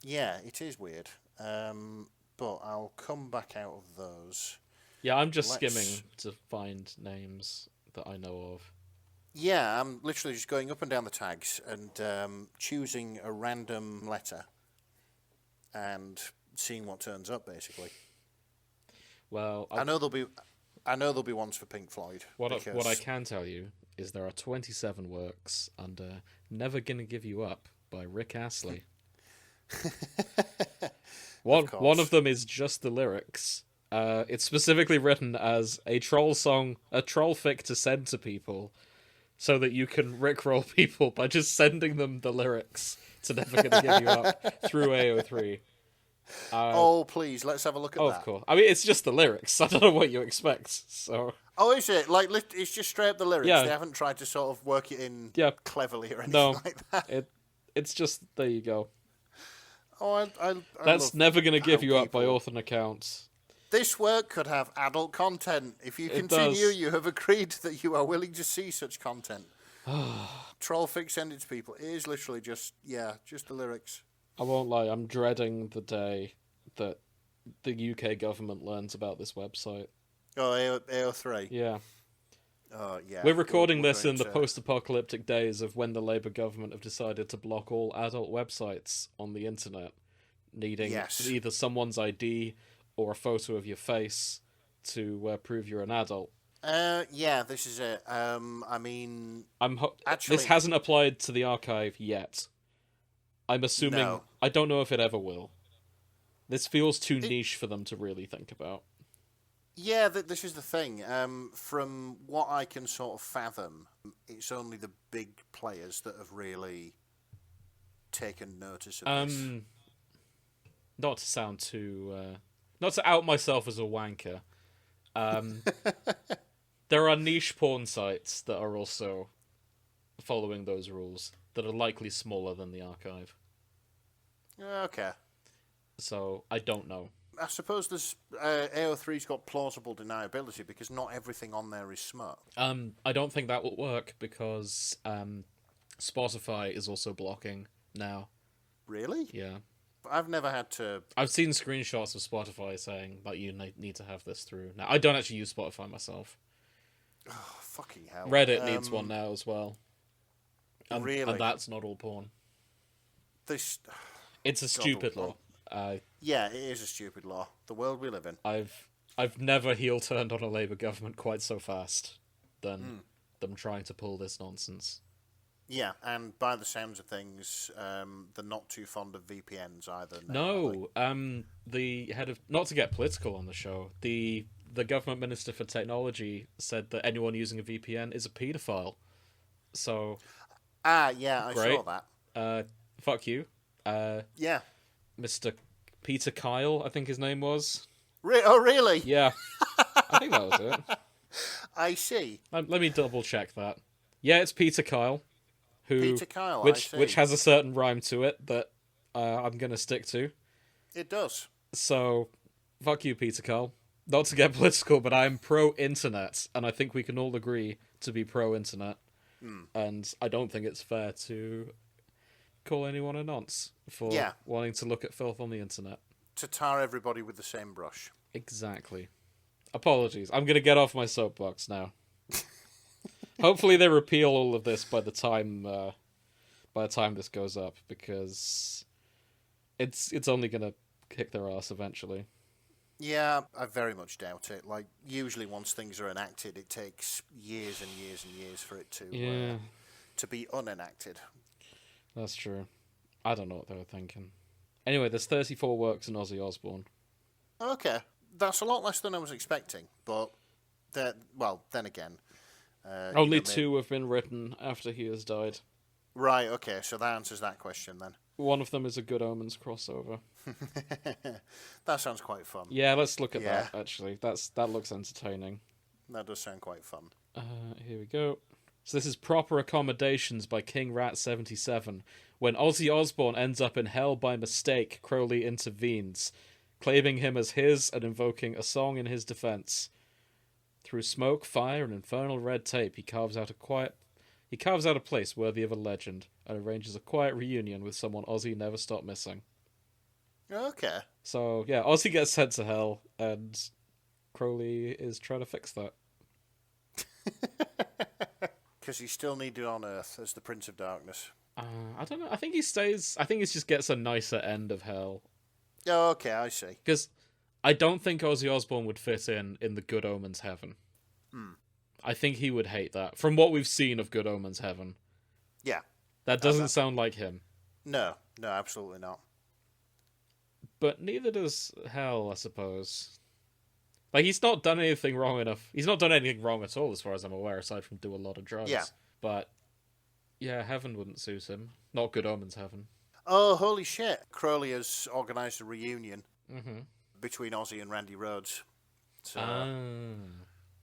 Yeah, it is weird. But I'll come back out of those. Yeah, I'm just skimming to find names that I know of. Yeah, I'm literally just going up and down the tags and choosing a random letter and seeing what turns up, basically. Well, I know there'll be ones for Pink Floyd. What I can tell you is there are 27 works under "Never Gonna Give You Up" by Rick Astley. One of them is just the lyrics. It's specifically written as a troll song, a troll fic to send to people, so that you can rickroll people by just sending them the lyrics to "Never Gonna Give You Up" through AO3. Oh, please, let's have a look at that. Of course. I mean, it's just the lyrics. I don't know what you expect, so... Oh, is it? Like, it's just straight up the lyrics? Yeah. They haven't tried to sort of work it in cleverly or anything like that? It's just, there you go. Oh, That's Never Gonna Give You Up by Author Accounts. This work could have adult content. If you continue, you have agreed that you are willing to see such content. Trollfic send it to people. It is literally just the lyrics. I won't lie, I'm dreading the day that the UK government learns about this website. Oh, AO3? Yeah. Oh, yeah. We're recording this in the post-apocalyptic days of when the Labour government have decided to block all adult websites on the internet, needing either someone's ID or a photo of your face to prove you're an adult. Yeah, this is it. I mean... Actually, this hasn't applied to the archive yet. I'm assuming... No. I don't know if it ever will. This feels too niche for them to really think about. Yeah, this is the thing. From what I can sort of fathom, it's only the big players that have really taken notice of this. Not to sound too... not to out myself as a wanker. There are niche porn sites that are also following those rules that are likely smaller than the archive. Okay. So, I don't know. I suppose there's AO3's got plausible deniability because not everything on there is smut. I don't think that will work because Spotify is also blocking now. Really? Yeah. I've never had to... I've seen screenshots of Spotify saying that you need to have this through. Now, I don't actually use Spotify myself. Oh, fucking hell. Reddit needs one now as well. Really? And that's not all porn. It's a stupid law. Yeah, it is a stupid law. The world we live in. I've never heel turned on a Labour government quite so fast than them trying to pull this nonsense. Yeah, and by the sounds of things, they're not too fond of VPNs either. No, the head of... Not to get political on the show, the government minister for technology said that anyone using a VPN is a paedophile. So... yeah, I great. saw that. Fuck you. Yeah. Mr. Peter Kyle, I think his name was. Oh, really? Yeah. I think that was it. I see. Let me double check that. Yeah, it's Peter Kyle. Peter Kyle, which has a certain rhyme to it that I'm going to stick to. It does. So, fuck you, Peter Kyle. Not to get political, but I'm pro-internet, and I think we can all agree to be pro-internet. And I don't think it's fair to call anyone a nonce for wanting to look at filth on the internet. To tar everybody with the same brush. Exactly. Apologies. I'm going to get off my soapbox now. Hopefully they repeal all of this by the time this goes up, because it's only going to kick their ass eventually. Yeah, I very much doubt it. Like, usually once things are enacted, it takes years and years and years for it to be unenacted. That's true. I don't know what they were thinking. Anyway, there's 34 works in Ozzy Osbourne. Okay, that's a lot less than I was expecting, but then again... Only 2 have been written after he has died. Right, okay, so that answers that question then. One of them is a Good Omens crossover. That sounds quite fun. Yeah, let's look at that, actually. That looks entertaining. That does sound quite fun. Here we go. So this is Proper Accommodations by King Rat 77. When Ozzy Osbourne ends up in hell by mistake, Crowley intervenes, claiming him as his and invoking a song in his defense. Through smoke, fire, and infernal red tape, he carves out a place worthy of a legend, and arranges a quiet reunion with someone Ozzy never stopped missing. Okay. So, yeah, Ozzy gets sent to hell, and Crowley is trying to fix that. Because he's still needed on Earth as the Prince of Darkness. I don't know. I think he stays... I think he just gets a nicer end of hell. Oh, okay, I see. Because I don't think Ozzy Osbourne would fit in the Good Omens heaven. I think he would hate that. From what we've seen of Good Omens heaven. Yeah. That doesn't sound like him. No, absolutely not. But neither does hell, I suppose. Like, he's not done anything wrong enough. He's not done anything wrong at all, as far as I'm aware, aside from do a lot of drugs. Yeah. But, yeah, heaven wouldn't suit him. Not Good Omens heaven. Oh, holy shit. Crowley has organised a reunion between Ozzy and Randy Rhoads. So,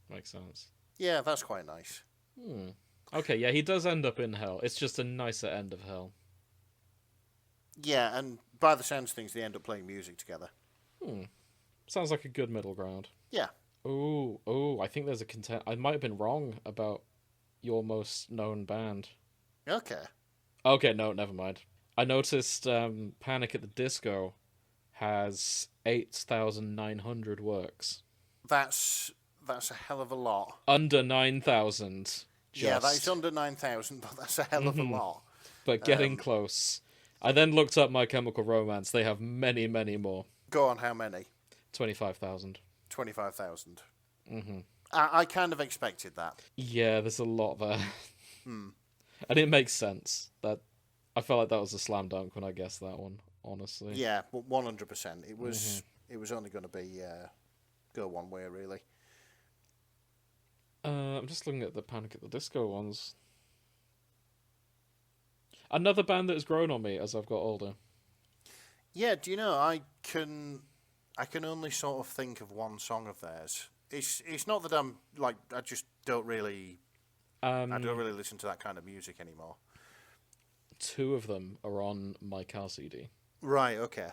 makes sense. Yeah, that's quite nice. Okay, yeah, he does end up in hell. It's just a nicer end of hell. Yeah, and by the sounds of things, they end up playing music together. Sounds like a good middle ground. Yeah. Oh, I think there's a I might have been wrong about your most known band. Okay, no, never mind. I noticed Panic at the Disco has 8,900 works. That's a hell of a lot. Under 9,000. Yeah, that is under 9,000, but that's a hell of a lot. But getting close. I then looked up My Chemical Romance. They have many, many more. Go on, how many? 25,000. 25,000. I kind of expected that. Yeah, there's a lot there. And it makes sense. That I felt like that was a slam dunk when I guessed that one, honestly. Yeah, 100%. It was only going to be go one way, really. I'm just looking at the Panic at the Disco ones. Another band that has grown on me as I've got older. Yeah, do you know, I can only sort of think of one song of theirs. It's not that I'm like I just don't really I don't really listen to that kind of music anymore. 2 of them are on my car CD. Right, okay.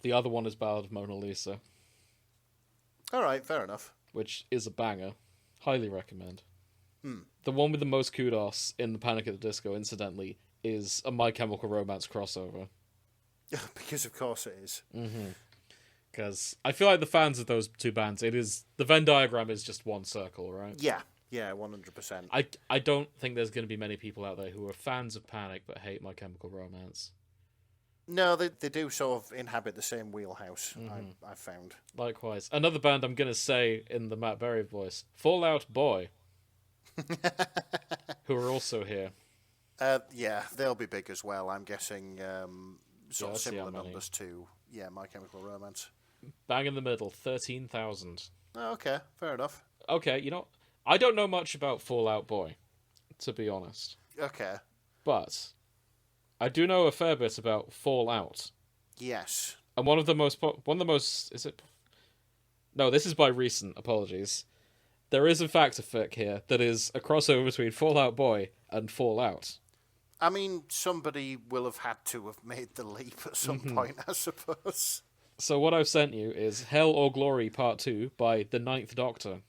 The other one is Ballad of Mona Lisa. All right, fair enough. Which is a banger. Highly recommend. The one with the most kudos in the Panic at the Disco, incidentally, is a My Chemical Romance crossover. Because of course it is. Because I feel like the fans of those 2 bands, the Venn diagram is just one circle, right? Yeah, 100%. I don't think there's going to be many people out there who are fans of Panic but hate My Chemical Romance. No, they do sort of inhabit the same wheelhouse, I've found. Likewise. Another band I'm going to say in the Matt Berry voice, Fall Out Boy, who are also here. Yeah, they'll be big as well. I'm guessing sort of similar numbers to My Chemical Romance. Bang in the middle, 13,000. Oh, okay, fair enough. Okay, I don't know much about Fall Out Boy, to be honest. Okay. But I do know a fair bit about Fall Out. Yes. And one of the most is it? No, this is by recent. Apologies. there is in fact a fic here that is a crossover between Fall Out Boy and Fallout. I mean, somebody will have had to have made the leap at some point, I suppose. So what I've sent you is Hell or Glory Part 2 by the Ninth Doctor.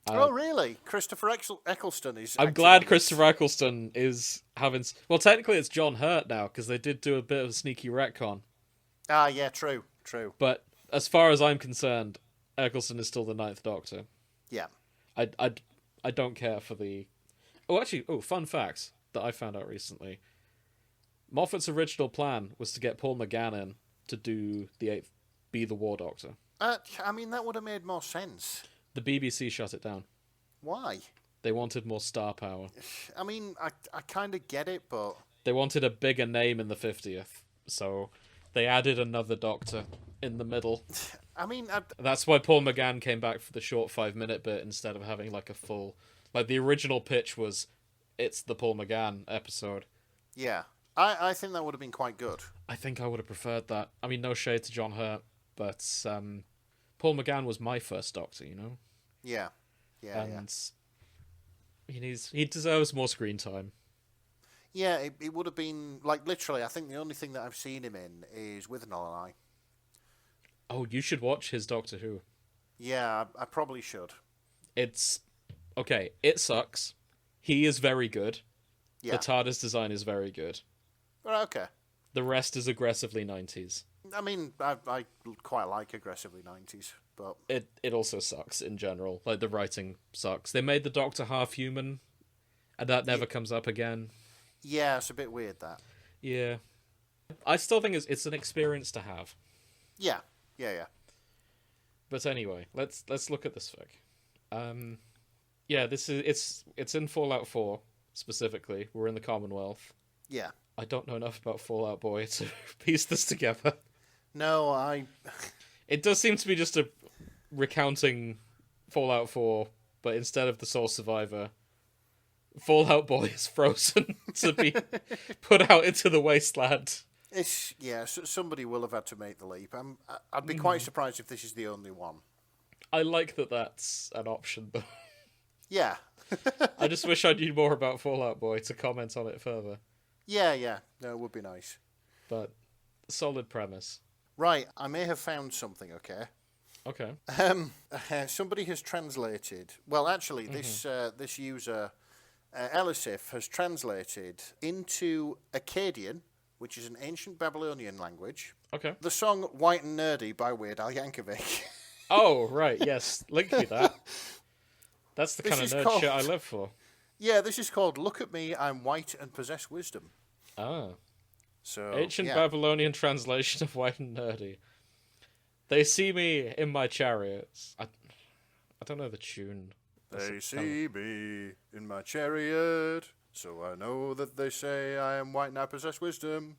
Oh, really? Christopher Eccleston is... I'm glad Christopher Eccleston is having... Well, technically it's John Hurt now, because they did do a bit of a sneaky retcon. Ah, yeah, true. But as far as I'm concerned, Eccleston is still the Ninth Doctor. Yeah. I don't care for the... fun fact that I found out recently. Moffat's original plan was to get Paul McGann in to do be the War Doctor. I mean, that would have made more sense. The BBC shut it down. Why? They wanted more star power. I mean, I kind of get it, but... They wanted a bigger name in the 50th, so they added another Doctor in the middle. I mean... That's why Paul McGann came back for the short 5-minute bit instead of having like a full... Like, the original pitch was, it's the Paul McGann episode. Yeah. I think that would have been quite good. I think I would have preferred that. I mean, no shade to John Hurt, but Paul McGann was my first Doctor, you know? Yeah. And he deserves more screen time. Yeah, it would have been, like, literally, I think the only thing that I've seen him in is Withnell and I. Oh, you should watch his Doctor Who. Yeah, I probably should. It's... Okay, it sucks. He is very good. Yeah. The TARDIS design is very good. Okay. The rest is aggressively 90s. I mean, I quite like aggressively 90s, but... It also sucks in general. Like, the writing sucks. They made the Doctor half-human, and that never comes up again. Yeah, it's a bit weird, that. Yeah. I still think it's an experience to have. Yeah. But anyway, let's look at this fic. Yeah, it's in Fallout 4, specifically. We're in the Commonwealth. Yeah. I don't know enough about Fallout Boy to piece this together. No, It does seem to be just a recounting Fallout 4, but instead of the sole survivor, Fallout Boy is frozen to be put out into the wasteland. Somebody will have had to make the leap. I'd be quite surprised if this is the only one. I like that that's an option, though. Yeah. I just wish I knew more about Fallout Boy to comment on it further. Yeah. No, it would be nice. But, solid premise. Right, I may have found something, okay? Okay. Somebody has translated... Well, actually, this user, Elisif, has translated into Akkadian, which is an ancient Babylonian language, the song White and Nerdy by Weird Al Yankovic. Oh, right, yes. Link me that. That's the kind of nerd shit I live for. Yeah, this is called Look at Me, I'm White and Possess Wisdom. Ah. So, Ancient Babylonian translation of White and Nerdy. They see me in my chariots. I don't know the tune. They see me in my chariot, so I know that they say I am white and I possess wisdom.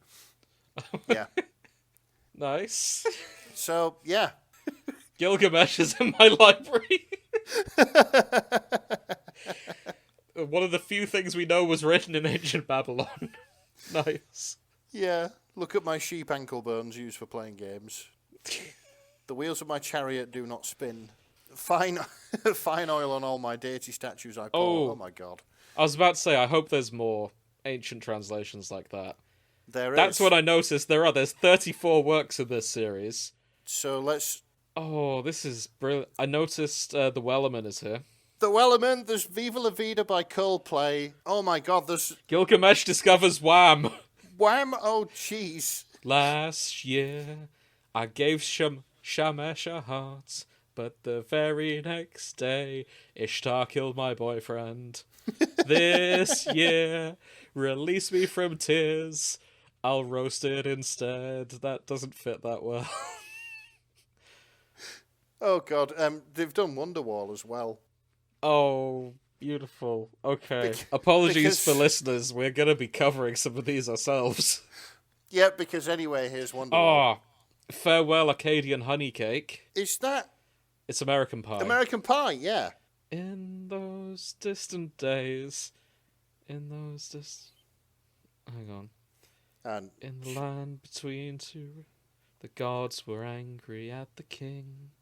Yeah. Nice. So, yeah. Gilgamesh is in my library. One of the few things we know was written in ancient Babylon. Nice. Yeah. Look at my sheep ankle bones used for playing games. The wheels of my chariot do not spin. Fine oil on all my deity statues I pour. Oh my god. I was about to say, I hope there's more ancient translations like that. That's what I noticed. There's 34 works in this series. So let's... Oh, this is brilliant. I noticed The Wellerman is here. The Wellerman, there's Viva La Vida by Coldplay. Oh my god, there's... Gilgamesh discovers Wham! Wham! Oh, jeez. Last year, I gave Shamesh a heart, but the very next day, Ishtar killed my boyfriend. This year, release me from tears. I'll roast it instead. That doesn't fit that well. Oh god, they've done Wonderwall as well. Oh, beautiful. Okay. Apologies for listeners. We're going to be covering some of these ourselves. Yeah, because anyway, here's Wonderwall. Oh, Farewell Akkadian Honey Cake. Is that... It's American Pie. American Pie, yeah. In those distant days. Hang on. And in the land between two, the gods were angry at the king.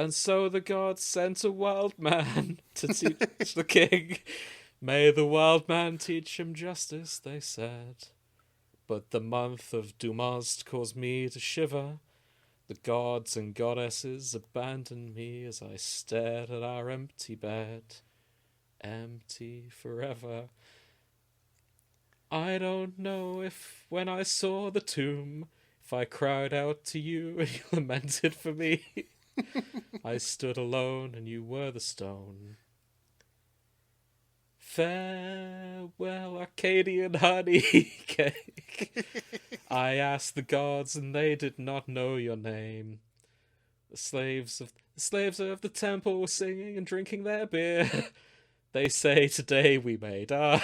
And so the gods sent a wild man to teach the king. May the wild man teach him justice, they said. But the month of Dumast caused me to shiver. The gods and goddesses abandoned me as I stared at our empty bed. Empty forever. I don't know if, when I saw the tomb, if I cried out to you and you lamented for me. I stood alone and you were the stone. Farewell, Arcadian honey cake. I asked the gods and they did not know your name. The slaves of the temple were singing and drinking their beer. They say today we may die.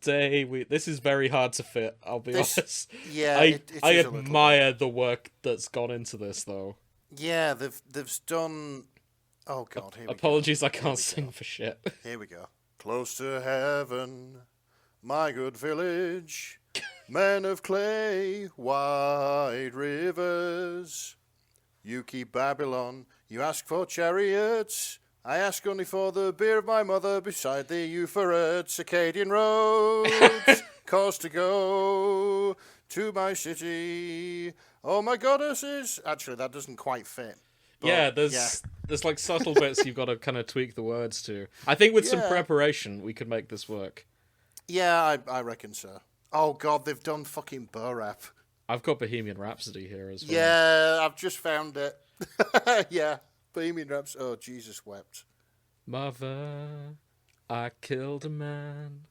This is very hard to fit, I'll be honest. Yeah, I admire the work that's gone into this, though. Yeah, they've done... Oh, God, here we Apologies, go. I can't sing for shit. Here we go. Close to heaven, my good village, men of clay, wide rivers. You keep Babylon, you ask for chariots, I ask only for the beer of my mother beside the Euphrates. Acadian roads, cause to go to my city. Oh, my goddesses. Actually, that doesn't quite fit. But, there's like subtle bits you've got to kind of tweak the words to. I think with some preparation, we could make this work. Yeah, I reckon so. Oh, God, they've done fucking burr rap. I've got Bohemian Rhapsody here as well. Yeah, I've just found it. Yeah, Bohemian Rhapsody. Oh, Jesus wept. Mother, I killed a man.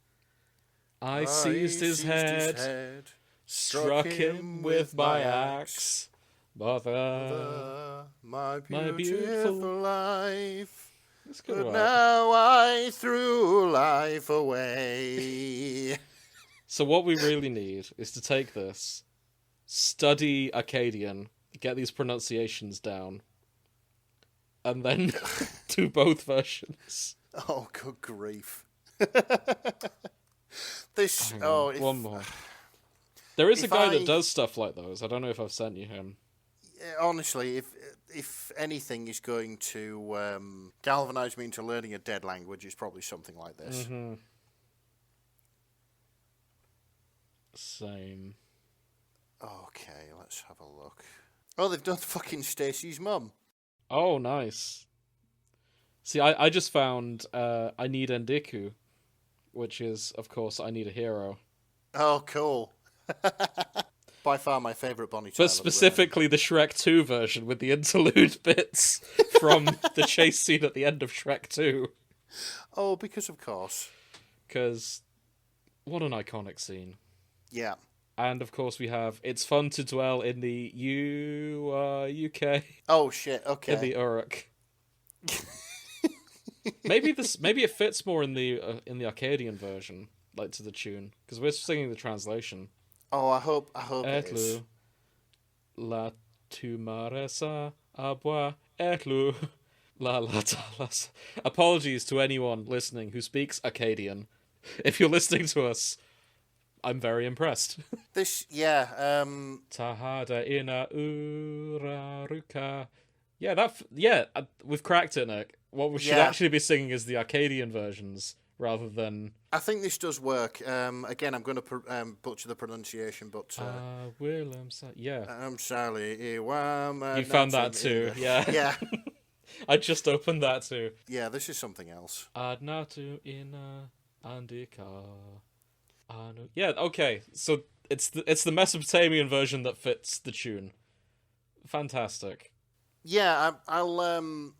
I seized his head, struck him with my axe. Mother, my beautiful life. But now I threw life away. So what we really need is to take this, study Akkadian, get these pronunciations down, and then do both versions. Oh, good grief. One more. There is a guy that does stuff like those. I don't know if I've sent you him. Honestly, if anything is going to galvanise me into learning a dead language, it's probably something like this. Mm-hmm. Same. Okay, let's have a look. Oh, they've done fucking Stacey's mum. Oh, nice. See, I just found I Need Endiku, which is, of course, I Need a Hero. Oh, cool. By far my favourite Bonnie Tyler. But specifically the Shrek 2 version with the interlude bits from the chase scene at the end of Shrek 2. Oh, because of course. Because what an iconic scene. Yeah. And of course we have It's Fun to Dwell in the UK. Oh shit, okay. In the Uruk. Maybe it fits more in the Arcadian version, like to the tune, because we're singing the translation. Oh, I hope it is. La tu maresa abwa etlu la la talas. Apologies to anyone listening who speaks Akkadian. If you're listening to us, I'm very impressed. Tahada ina uraruka. We've cracked it, Nick. What we should actually be singing is the Akkadian versions rather than... I think this does work. Again, I'm going to butcher the pronunciation, but... I'm sorry. You found that too, yeah. Yeah. I just opened that too. Yeah, this is something else. Adnatu ina andika. Yeah, okay. So it's the Mesopotamian version that fits the tune. Fantastic. Yeah, we're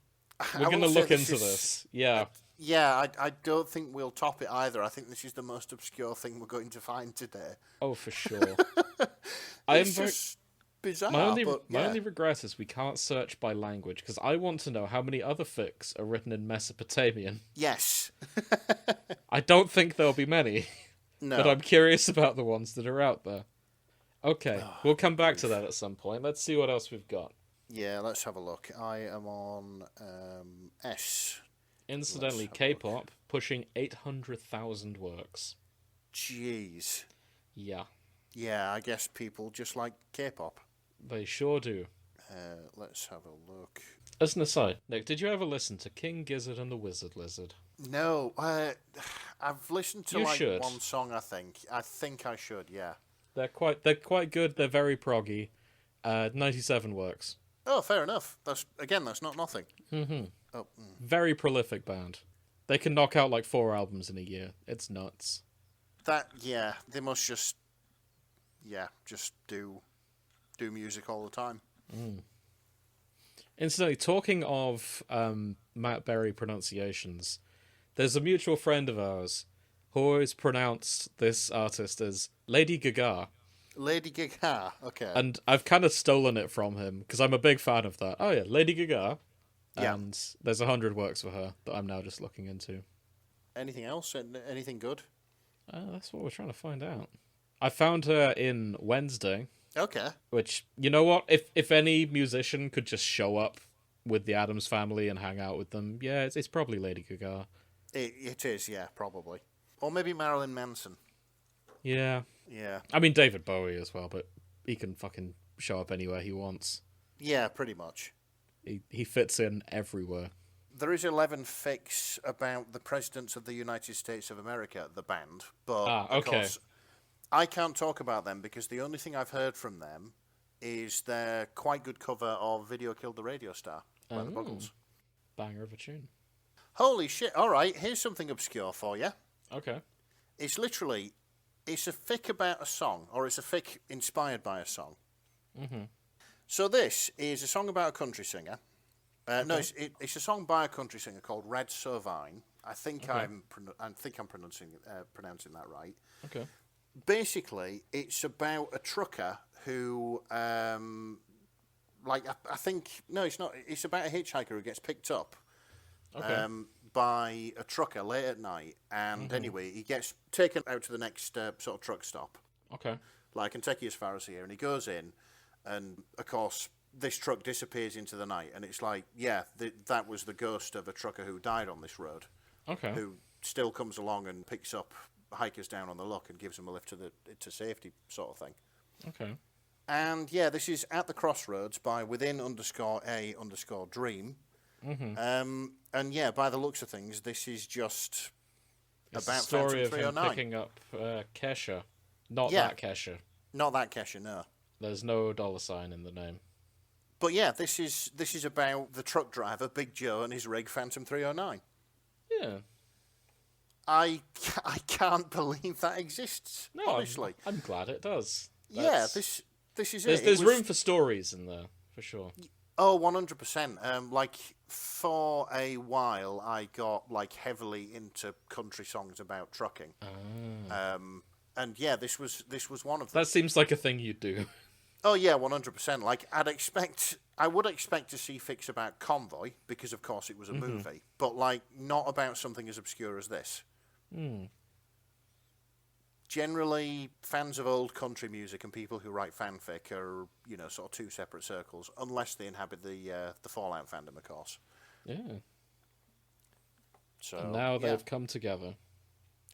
going to look into this. Yeah. I don't think we'll top it either. I think this is the most obscure thing we're going to find today. Oh, for sure. It's just bizarre. My only regret is we can't search by language, because I want to know how many other fics are written in Mesopotamian. Yes. I don't think there'll be many. No. But I'm curious about the ones that are out there. Okay, we'll come back to that at some point. Let's see what else we've got. Yeah, let's have a look. I am on S. Incidentally, K-pop pushing 800,000 works. Jeez. Yeah. Yeah, I guess people just like K-pop. They sure do. Let's have a look. As an aside, Nick, did you ever listen to King Gizzard and the Wizard Lizard? No, I've listened to You like should. one song. I think I should. Yeah. They're quite good. They're very proggy. 97 works. Oh, fair enough. That's not nothing. Mm-hmm. Oh, Very prolific band. They can knock out like 4 albums in a year. It's nuts. they must just do music all the time. Mm. Incidentally, talking of Matt Berry pronunciations, there's a mutual friend of ours who always pronounced this artist as Lady Gaga. Lady Gaga, okay. And I've kind of stolen it from him, because I'm a big fan of that. Oh yeah, Lady Gaga. Yeah. And there's 100 works for her that I'm now just looking into. Anything else? Anything good? That's what we're trying to find out. I found her in Wednesday. Okay. Which, you know what? If any musician could just show up with the Addams Family and hang out with them, yeah, it's probably Lady Gaga. It is, yeah, probably. Or maybe Marilyn Manson. Yeah. Yeah. I mean, David Bowie as well, but he can fucking show up anywhere he wants. Yeah, pretty much. He fits in everywhere. There is 11 fics about the presidents of the United States of America, the band, but of course, I can't talk about them because the only thing I've heard from them is their quite good cover of Video Killed the Radio Star by the Buggles. Banger of a tune. Holy shit. All right, here's something obscure for you. Okay. It's a fic about a song, or it's a fic inspired by a song. Mm-hmm. So this is a song about a country singer. No, it's a song by a country singer called Red Sovine. I think I'm pronouncing that right. Okay. Basically, it's about a trucker who, I think no, it's not. It's about a hitchhiker who gets picked up by a trucker late at night, and anyway, he gets taken out to the next sort of truck stop. Okay. Like, I can take you as far as here, and he goes in, and of course, this truck disappears into the night, and it's like, yeah, that was the ghost of a trucker who died on this road. Okay. Who still comes along and picks up hikers down on the look and gives them a lift to safety, sort of thing. Okay. And yeah, this is At the Crossroads by within_a_dream. Mm-hmm. And yeah, by the looks of things, this is just It's about the story Phantom of him 309. picking up Kesha. Not Yeah. that Kesha. Not that Kesha, no. There's no $sign in the name. But yeah, this is about the truck driver, Big Joe, and his rig, Phantom 309. Yeah. I can't believe that exists, No, honestly. I'm glad it does. Yeah, this is it. There's room for stories in there, for sure. Oh, 100%. Like, for a while, I got, like, heavily into country songs about trucking. And yeah, this was one of them. That seems like a thing you'd do. Oh yeah, 100%. Like, I would expect to see fics about Convoy, because of course it was a movie, but like, not about something as obscure as this. Generally, fans of old country music and people who write fanfic are, sort of two separate circles, unless they inhabit the Fallout fandom, of course. Yeah. So And now they've come together. Yeah.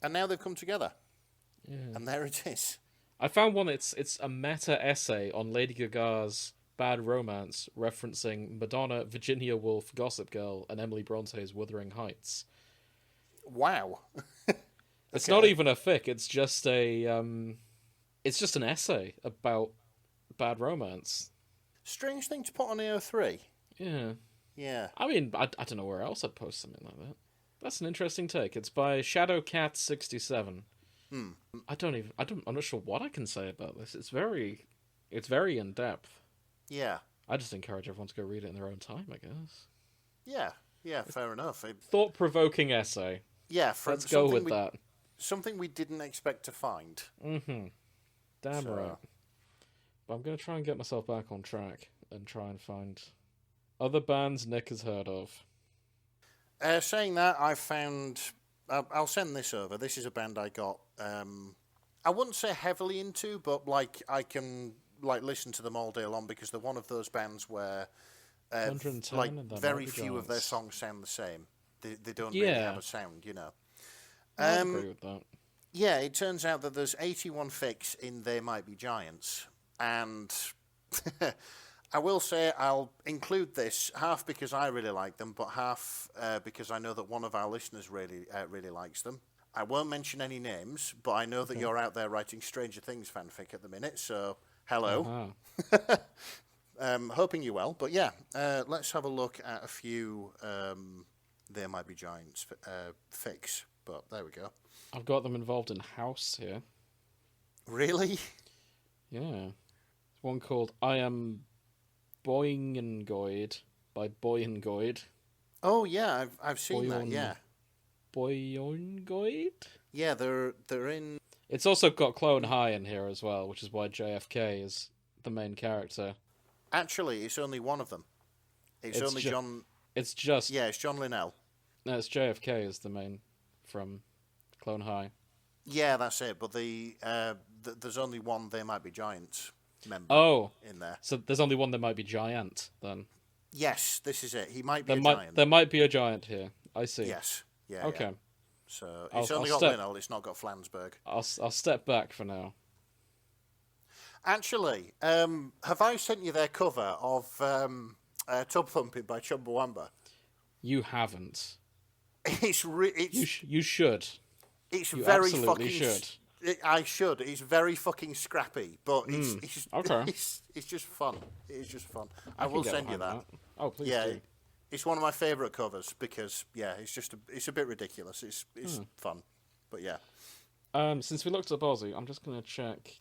And there it is. I found one. It's a meta essay on Lady Gaga's Bad Romance, referencing Madonna, Virginia Woolf, Gossip Girl, and Emily Bronte's Wuthering Heights. Wow. It's not even a fic. It's just an essay about bad romance. Strange thing to put on AO3. Yeah. Yeah. I mean, I don't know where else I'd post something like that. That's an interesting take. It's by Shadowcat67. I'm not sure what I can say about this. It's very in depth. Yeah. I just encourage everyone to go read it in their own time, I guess. Yeah, fair enough. Thought-provoking essay. Yeah, let's go with that. Something we didn't expect to find. Damn right. But I'm going to try and get myself back on track and try and find other bands Nick has heard of. Saying that, I found... I'll send this over. This is a band I got... I wouldn't say heavily into, but like I can listen to them all day long because they're one of those bands where very few of their songs sound the same. They don't really have a sound, I agree with that. Yeah, it turns out that there's 81 fics in They Might Be Giants, and I will say I'll include this half because I really like them, but half because I know that one of our listeners really likes them. I won't mention any names, but I know that you're out there writing Stranger Things fanfic at the minute, so hello. Hoping you well, but yeah, let's have a look at a few There Might Be Giants fics, but there we go. I've got them involved in House here. Really? Yeah. There's one called I Am Boingoid by Boingoid. Oh yeah, I've seen that. Yeah. Boingoid. Yeah, they're in. It's also got Clone High in here as well, which is why JFK is the main character. Actually, it's only one of them. It's only John. It's just. Yeah, it's John Linnell. No, it's JFK is the main from Clone High. Yeah, that's it. But there's only one There Might Be Giants member in there. So there's only one There Might Be Giant, then? Yes, this is it. He might be a giant. There might be a giant here. I see. Yes. Yeah. Okay. Yeah. So it's only got Linnell, it's not got Flansburgh. I'll step back for now. Actually, have I sent you their cover of Tub Thumping by Chumbawamba? You haven't. You should. It's you very absolutely fucking. Should. I should. It's very fucking scrappy, but it's okay. It's just fun. It is just fun. I will send you that. Oh, please do. It's one of my favourite covers because it's a bit ridiculous. It's fun, but yeah. Since we looked up Ozzy, I'm just gonna check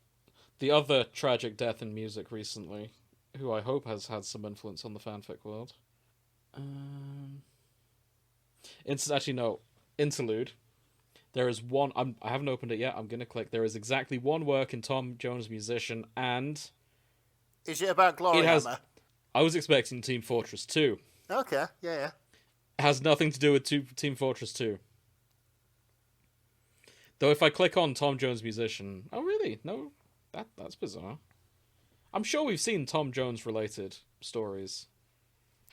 the other tragic death in music recently, who I hope has had some influence on the fanfic world. Interlude. There is one. I haven't opened it yet. I'm gonna click. There is exactly one work in Tom Jones Musician, and is it about Glory Hammer? I was expecting Team Fortress 2. Okay, yeah. It has nothing to do with Team Fortress 2. Though if I click on Tom Jones Musician... Oh, really? No? That's bizarre. I'm sure we've seen Tom Jones related stories.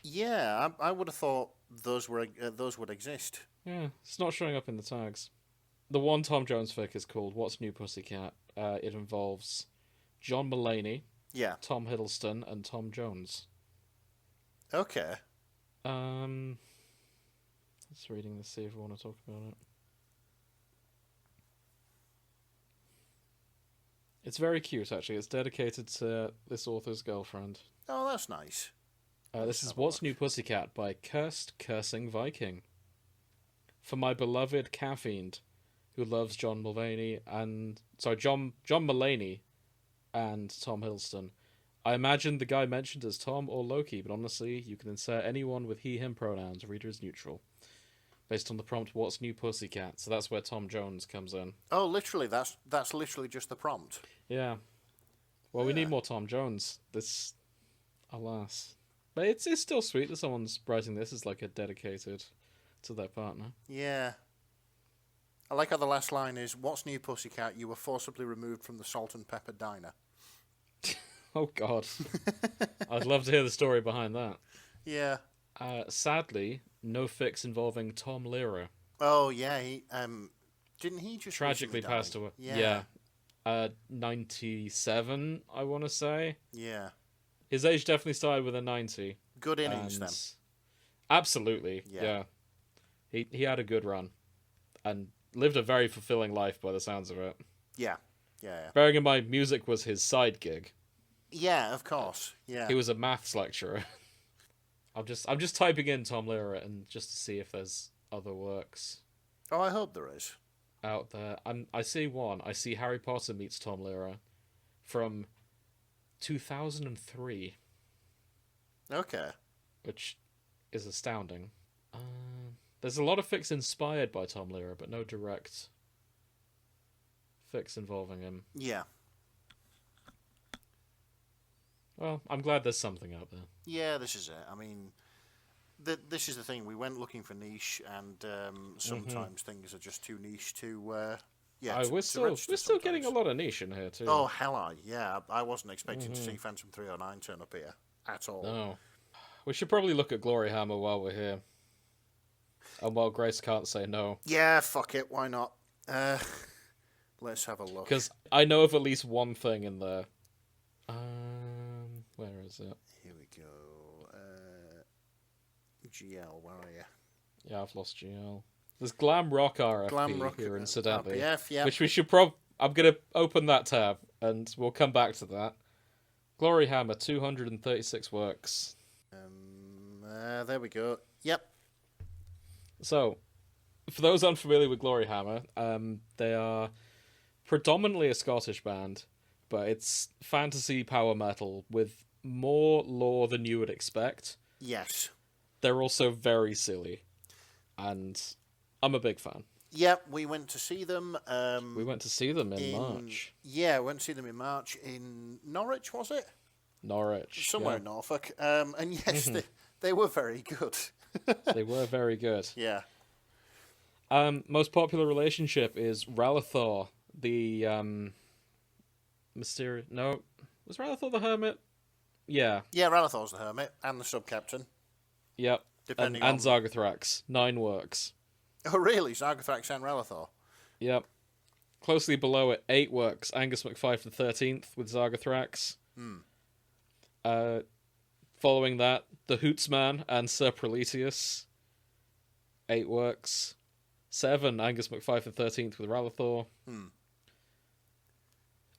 Yeah, I would have thought those would exist. Yeah, it's not showing up in the tags. The one Tom Jones fic is called What's New Pussycat? It involves John Mulaney, Tom Hiddleston, and Tom Jones. Okay. Let's reading this, see if we want to talk about it. It's very cute, actually. It's dedicated to this author's girlfriend. Oh, that's nice. This is What's New Pussycat by Cursed Cursing Viking. For my beloved caffeined, who loves John Mulaney and John Mulaney and Tom Hiddleston. I imagine the guy mentioned as Tom or Loki, but honestly, you can insert anyone with he/him pronouns. Reader is neutral. Based on the prompt, What's New Pussycat? So that's where Tom Jones comes in. Oh, literally, that's literally just the prompt. Yeah. Well, we need more Tom Jones. This, alas. But it's still sweet that someone's writing this as like a dedicated to their partner. Yeah. I like how the last line is, What's New Pussycat? You were forcibly removed from the Salt and Pepper Diner. Oh, God. I'd love to hear the story behind that. Yeah. Sadly, no fics involving Tom Lehrer. Oh, yeah. He didn't he just tragically passed away? Yeah. 97, I want to say. Yeah. His age definitely started with a 90. Good innings, then. Absolutely, yeah. He had a good run. And lived a very fulfilling life by the sounds of it. Yeah. Bearing in mind, music was his side gig. Yeah, of course. Yeah. He was a maths lecturer. I'm just typing in Tom Lehrer and just to see if there's other works. Oh, I hope there is. Out there. I see one. I see Harry Potter meets Tom Lehrer from 2003. Okay. Which is astounding. There's a lot of fics inspired by Tom Lehrer, but no direct fics involving him. Yeah. Well, I'm glad there's something out there. Yeah, this is it. I mean, this is the thing. We went looking for niche, and sometimes things are just too niche to. We're still getting a lot of niche in here too. Oh hell, yeah. I wasn't expecting to see Phantom 309 turn up here at all. No. We should probably look at Glory Hammer while we're here. And while Grace can't say no. Yeah, fuck it. Why not? Let's have a look. Because I know of at least one thing in there. Where is it? Here we go. GL, where are you? Yeah, I've lost GL. There's Glam Rock RFP Glam Rock here, incidentally. RPF, yeah. Which we should I'm going to open that tab, and we'll come back to that. Glory Hammer, 236 works. There we go. Yep. So, for those unfamiliar with Glory Hammer, they are predominantly a Scottish band, but it's fantasy power metal with more lore than you would expect. Yes. They're also very silly, and I'm a big fan. Yep, we went to see them. We went to see them in March. Yeah, we went to see them in March in Norwich, was it? Norwich. Somewhere in Norfolk. And yes, they were very good. They were very good. Yeah. Most popular relationship is Ralathor, the mysterious... No, was Ralathor the hermit? Yeah. Yeah, Ralathor's the hermit and the sub-captain. Yep. Depending and on... Zargathrax. 9 works. Oh, really? Zargathrax and Ralathor? Yep. Closely below it, 8 works. Angus MacFife the 13th with Zargathrax. Following that, the Hootsman and Sir Proletius. 8 works. 7, Angus MacFife the 13th with Ralathor.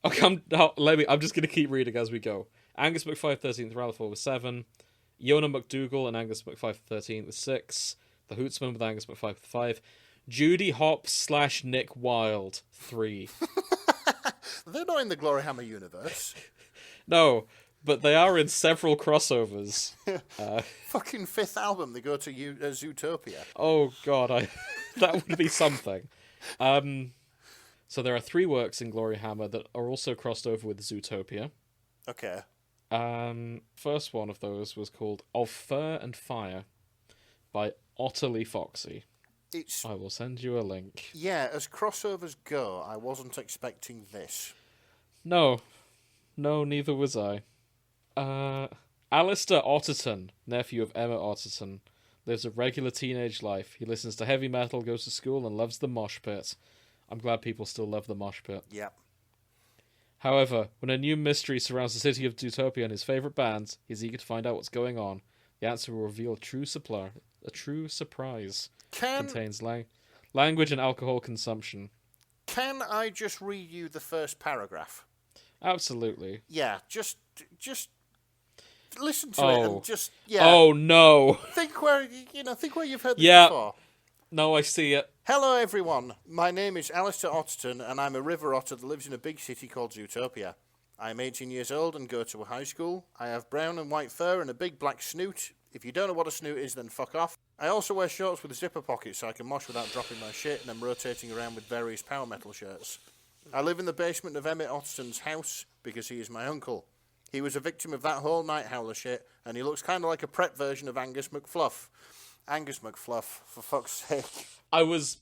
Okay, I'm just going to keep reading as we go. Angus MacFife 13th Ralathor with 7. Yona McDougal and Angus MacFife 13th with 6. The Hootsman with Angus MacFife with 5. Judy Hop / Nick Wilde 3. They're not in the Glory Hammer universe. No, but they are in several crossovers. Fucking 5th album, they go to Zootopia. Oh god, that would be something. So there are 3 works in Glory Hammer that are also crossed over with Zootopia. Okay. First one of those was called Of Fur and Fire by Otterly Foxy. I will send you a link. Yeah, as crossovers go, I wasn't expecting this. No, neither was I. Alistair Otterton, nephew of Emma Otterton, lives a regular teenage life. He listens to heavy metal, goes to school, and loves the mosh pit. I'm glad people still love the mosh pit. Yep. However, when a new mystery surrounds the city of Zootopia and his favourite bands, he's eager to find out what's going on. The answer will reveal a true surprise. Contains language and alcohol consumption. Can I just read you the first paragraph? Absolutely. Yeah, just listen to it and just Oh no. Think where you've heard this before. No, I see it. Hello everyone. My name is Alistair Otterton and I'm a river otter that lives in a big city called Zootopia. I'm 18 years old and go to a high school. I have brown and white fur and a big black snoot. If you don't know what a snoot is, then fuck off. I also wear shorts with zipper pockets so I can mosh without dropping my shit, and I'm rotating around with various power metal shirts. I live in the basement of Emmett Otterton's house because he is my uncle. He was a victim of that whole Night Howler shit, and he looks kind of like a prep version of Angus McFluff. Angus McFluff, for fuck's sake. I was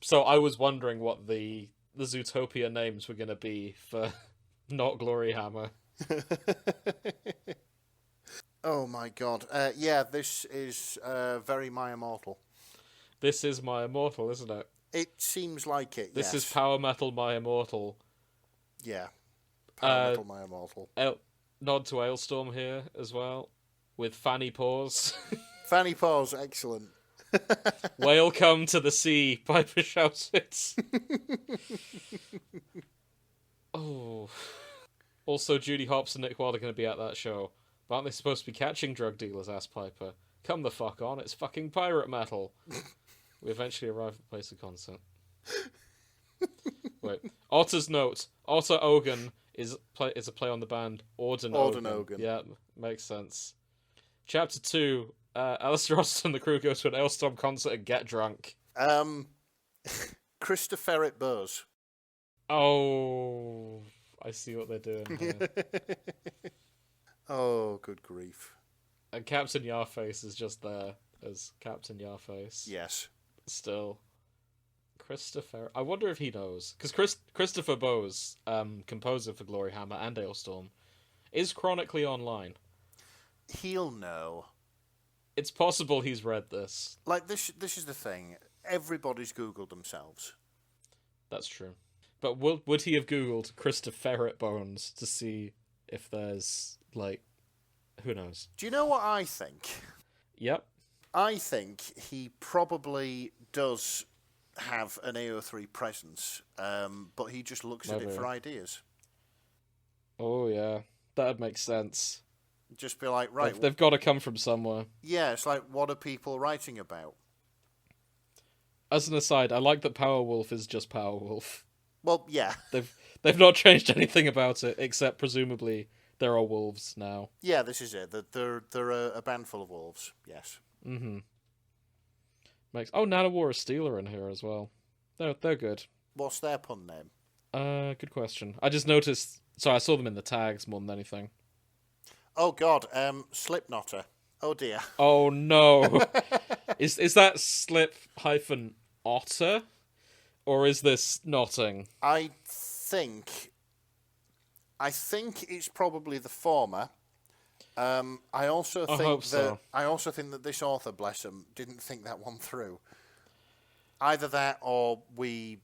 wondering what the Zootopia names were going to be for not Glory Hammer. Oh my god. Yeah, this is very My Immortal. This is My Immortal, isn't it? It seems like it, This yes. is Power Metal My Immortal. Yeah. Power Metal My Immortal. Nod to Ailstorm here as well, with Fanny Paws. Fanny Paws, excellent. Whale Come to the Sea, Piper shouts. Oh. Also, Judy Hopps and Nick Wilde are going to be at that show. But aren't they supposed to be catching drug dealers, asked Piper. Come the fuck on, it's fucking pirate metal. We eventually arrive at the place of concert. Wait. Otter's note. Otter Ogan is a play on the band Auden Ogan. Yeah, makes sense. Chapter 2. Alistair Otterton and the crew go to an Ailstorm concert and get drunk. Christopher Bose. Oh, I see what they're doing here. Oh, good grief. And Captain Yarface is just there as Captain Yarface. Yes. Still. Christopher... I wonder if he knows. Because Christopher Bose, composer for Glory Hammer and Ailstorm, is chronically online. He'll know. It's possible he's read this. Like, this is the thing. Everybody's Googled themselves. That's true. But would he have Googled Christopher Ferret Bones to see if there's, like, who knows? Do you know what I think? Yep. I think he probably does have an AO3 presence, but he just looks at it for ideas. Oh, yeah. That'd make sense. Just be like, right... They've got to come from somewhere. Yeah, it's like, what are people writing about? As an aside, I like that Powerwolf is just Powerwolf. Well, yeah. They've not changed anything about it, except presumably there are wolves now. Yeah, this is it. They're a band full of wolves, yes. Mm-hmm. Nanowar is Steeler in here as well. They're good. What's their pun name? Good question. I just noticed... Sorry, I saw them in the tags more than anything. Oh, God. Slipknotter. Oh, dear. Oh, no. Is that slip-otter? Or is this knotting? I think it's probably the former. I also think that this author, bless him, didn't think that one through. Either that, or it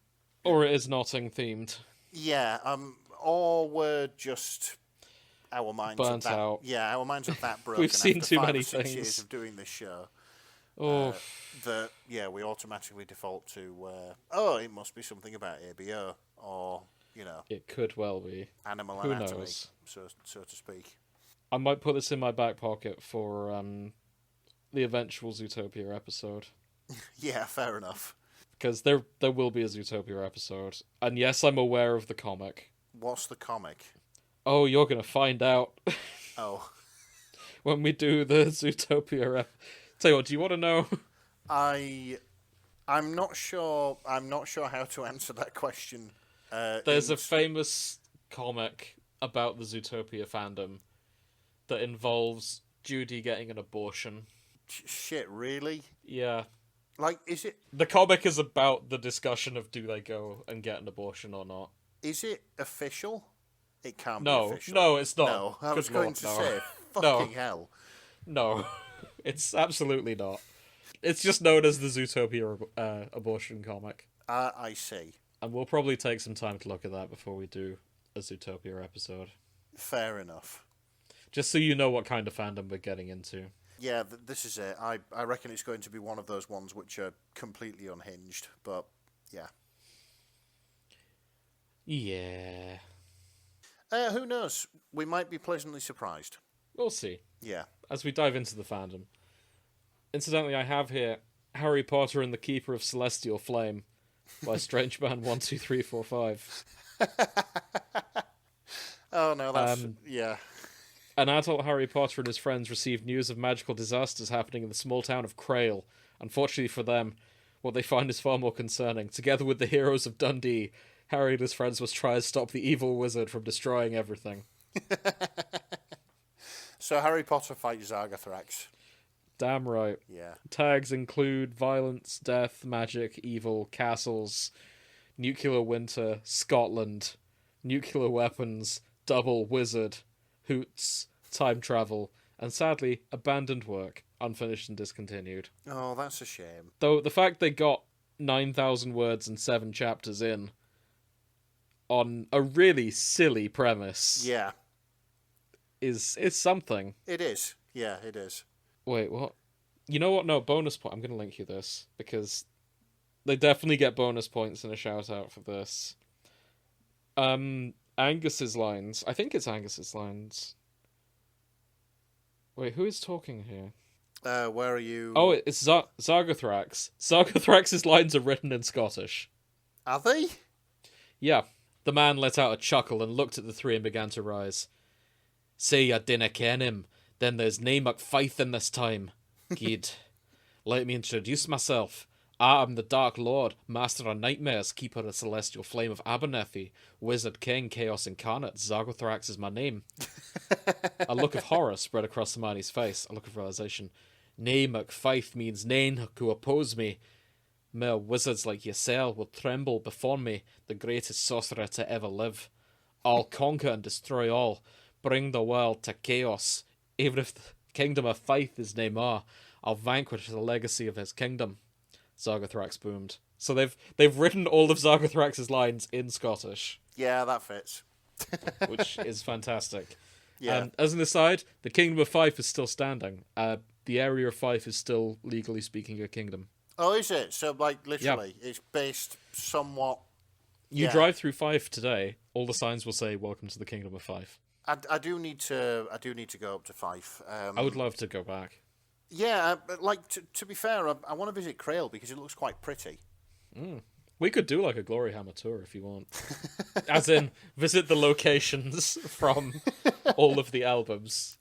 is knotting themed. Yeah, or we're just our minds burnt out. Yeah, our minds are that broken. We've seen after too 5 many or 6 things. years of doing this show. That we automatically default to it must be something about ABO, or it could well be animal Who anatomy, knows? so to speak. I might put this in my back pocket for the eventual Zootopia episode. Yeah, fair enough. Because there will be a Zootopia episode, and yes, I'm aware of the comic. What's the comic? Oh, you're gonna find out. Oh, when we do the Zootopia. Tell you what, do you want to know? I'm not sure. I'm not sure how to answer that question. There's a famous comic about the Zootopia fandom that involves Judy getting an abortion. Shit, really? Yeah. Like, is it... The comic is about the discussion of do they go and get an abortion or not. Is it official? It can't be official. No, it's not. No, I was going to say, hell. No, it's absolutely not. It's just known as the Zootopia abortion comic. I see. And we'll probably take some time to look at that before we do a Zootopia episode. Fair enough. Just so you know what kind of fandom we're getting into. Yeah, this is it. I reckon it's going to be one of those ones which are completely unhinged, but yeah. Yeah. Who knows? We might be pleasantly surprised. We'll see. Yeah. As we dive into the fandom. Incidentally, I have here Harry Potter and the Keeper of Celestial Flame by Strange Man 12345. Oh no, that's yeah. An adult Harry Potter and his friends receive news of magical disasters happening in the small town of Crail. Unfortunately for them, what they find is far more concerning. Together with the heroes of Dundee, Harry and his friends must try and stop the evil wizard from destroying everything. So Harry Potter fights Zargathrax. Damn right. Yeah. Tags include violence, death, magic, evil, castles, nuclear winter, Scotland, nuclear weapons, double wizard, hoots, time travel, and sadly, abandoned work, unfinished and discontinued. Oh, that's a shame. Though the fact they got 9,000 words and 7 chapters in on a really silly premise. Yeah. Is something. It is. Yeah, it is. Wait, what? You know what? No, bonus point. I'm going to link you this, because they definitely get bonus points and a shout out for this. Angus's lines. I think it's Angus's lines. Wait, who is talking here? Where are you? Oh, it's Zargathrax. Zargathrax's lines are written in Scottish. Are they? Yeah. The man let out a chuckle and looked at the three and began to rise. Say you dinna ken him, then there's nae MacFythe in this time. Good. Let me introduce myself. I am the Dark Lord, Master of Nightmares, Keeper of the Celestial Flame of Abernethy, Wizard King, Chaos Incarnate, Zargothrax is my name. A look of horror spread across the man's face, a look of realization. Nae MacFythe means nane who oppose me. Mere wizards like yourself will tremble before me, the greatest sorcerer to ever live. I'll conquer and destroy all, bring the world to chaos. Even if the kingdom of Fife is nae more, I'll vanquish the legacy of his kingdom. Zargathrax boomed. So they've written all of Zargathrax's lines in Scottish. Yeah, that fits. Which is fantastic. Yeah. As an aside, the Kingdom of Fife is still standing. The area of Fife is still, legally speaking, a kingdom. Oh, is it? So, like, literally, it's based somewhat... You drive through Fife today, all the signs will say, "Welcome to the Kingdom of Fife." I do need to go up to Fife. I would love to go back. Yeah, but like to be fair, I want to visit Crail because it looks quite pretty. We could do like a Glory Hammer tour if you want. As in, visit the locations from all of the albums.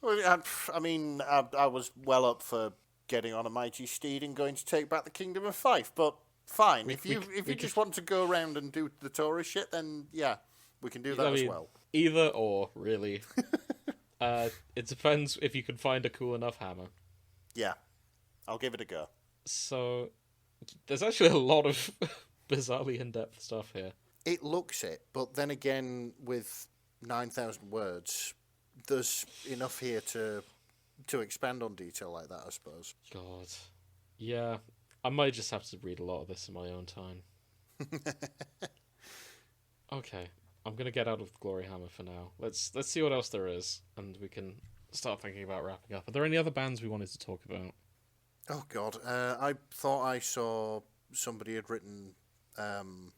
Well, I mean, I was well up for getting on a mighty steed and going to take back the Kingdom of Fife, but fine. If you just want to go around and do the tourist shit, then yeah, we can do that as well. Either or, really. It depends if you can find a cool enough hammer. Yeah, I'll give it a go. So, there's actually a lot of bizarrely in-depth stuff here. It looks it, but then again, with 9,000 words, there's enough here to expand on detail like that, I suppose. God. Yeah, I might just have to read a lot of this in my own time. Okay, I'm gonna get out of Glory Hammer for now. Let's see what else there is, and we can start thinking about wrapping up. Are there any other bands we wanted to talk about? Oh God, I thought I saw somebody had written. Hang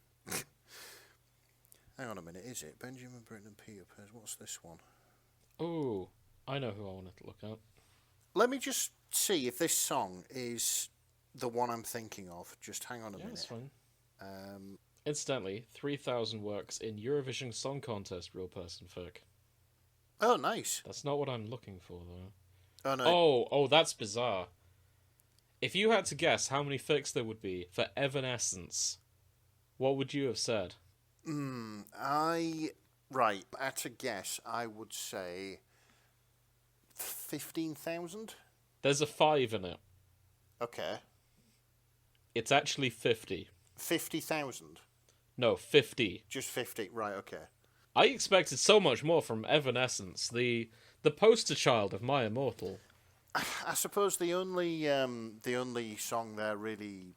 on a minute, is it Benjamin Britten and Peter Pears? What's this one? Oh, I know who I wanted to look at. Let me just see if this song is the one I'm thinking of. Just hang on a minute. That's fine. Incidentally, 3,000 works in Eurovision Song Contest real person fic. Oh, nice. That's not what I'm looking for, though. Oh, no. Oh, that's bizarre. If you had to guess how many fics there would be for Evanescence, what would you have said? Right, at a guess, I would say 15,000? There's a 5 in it. Okay. It's actually 50. 50,000? No, 50. Just 50, right, okay. I expected so much more from Evanescence, the poster child of My Immortal. I suppose the only song there really,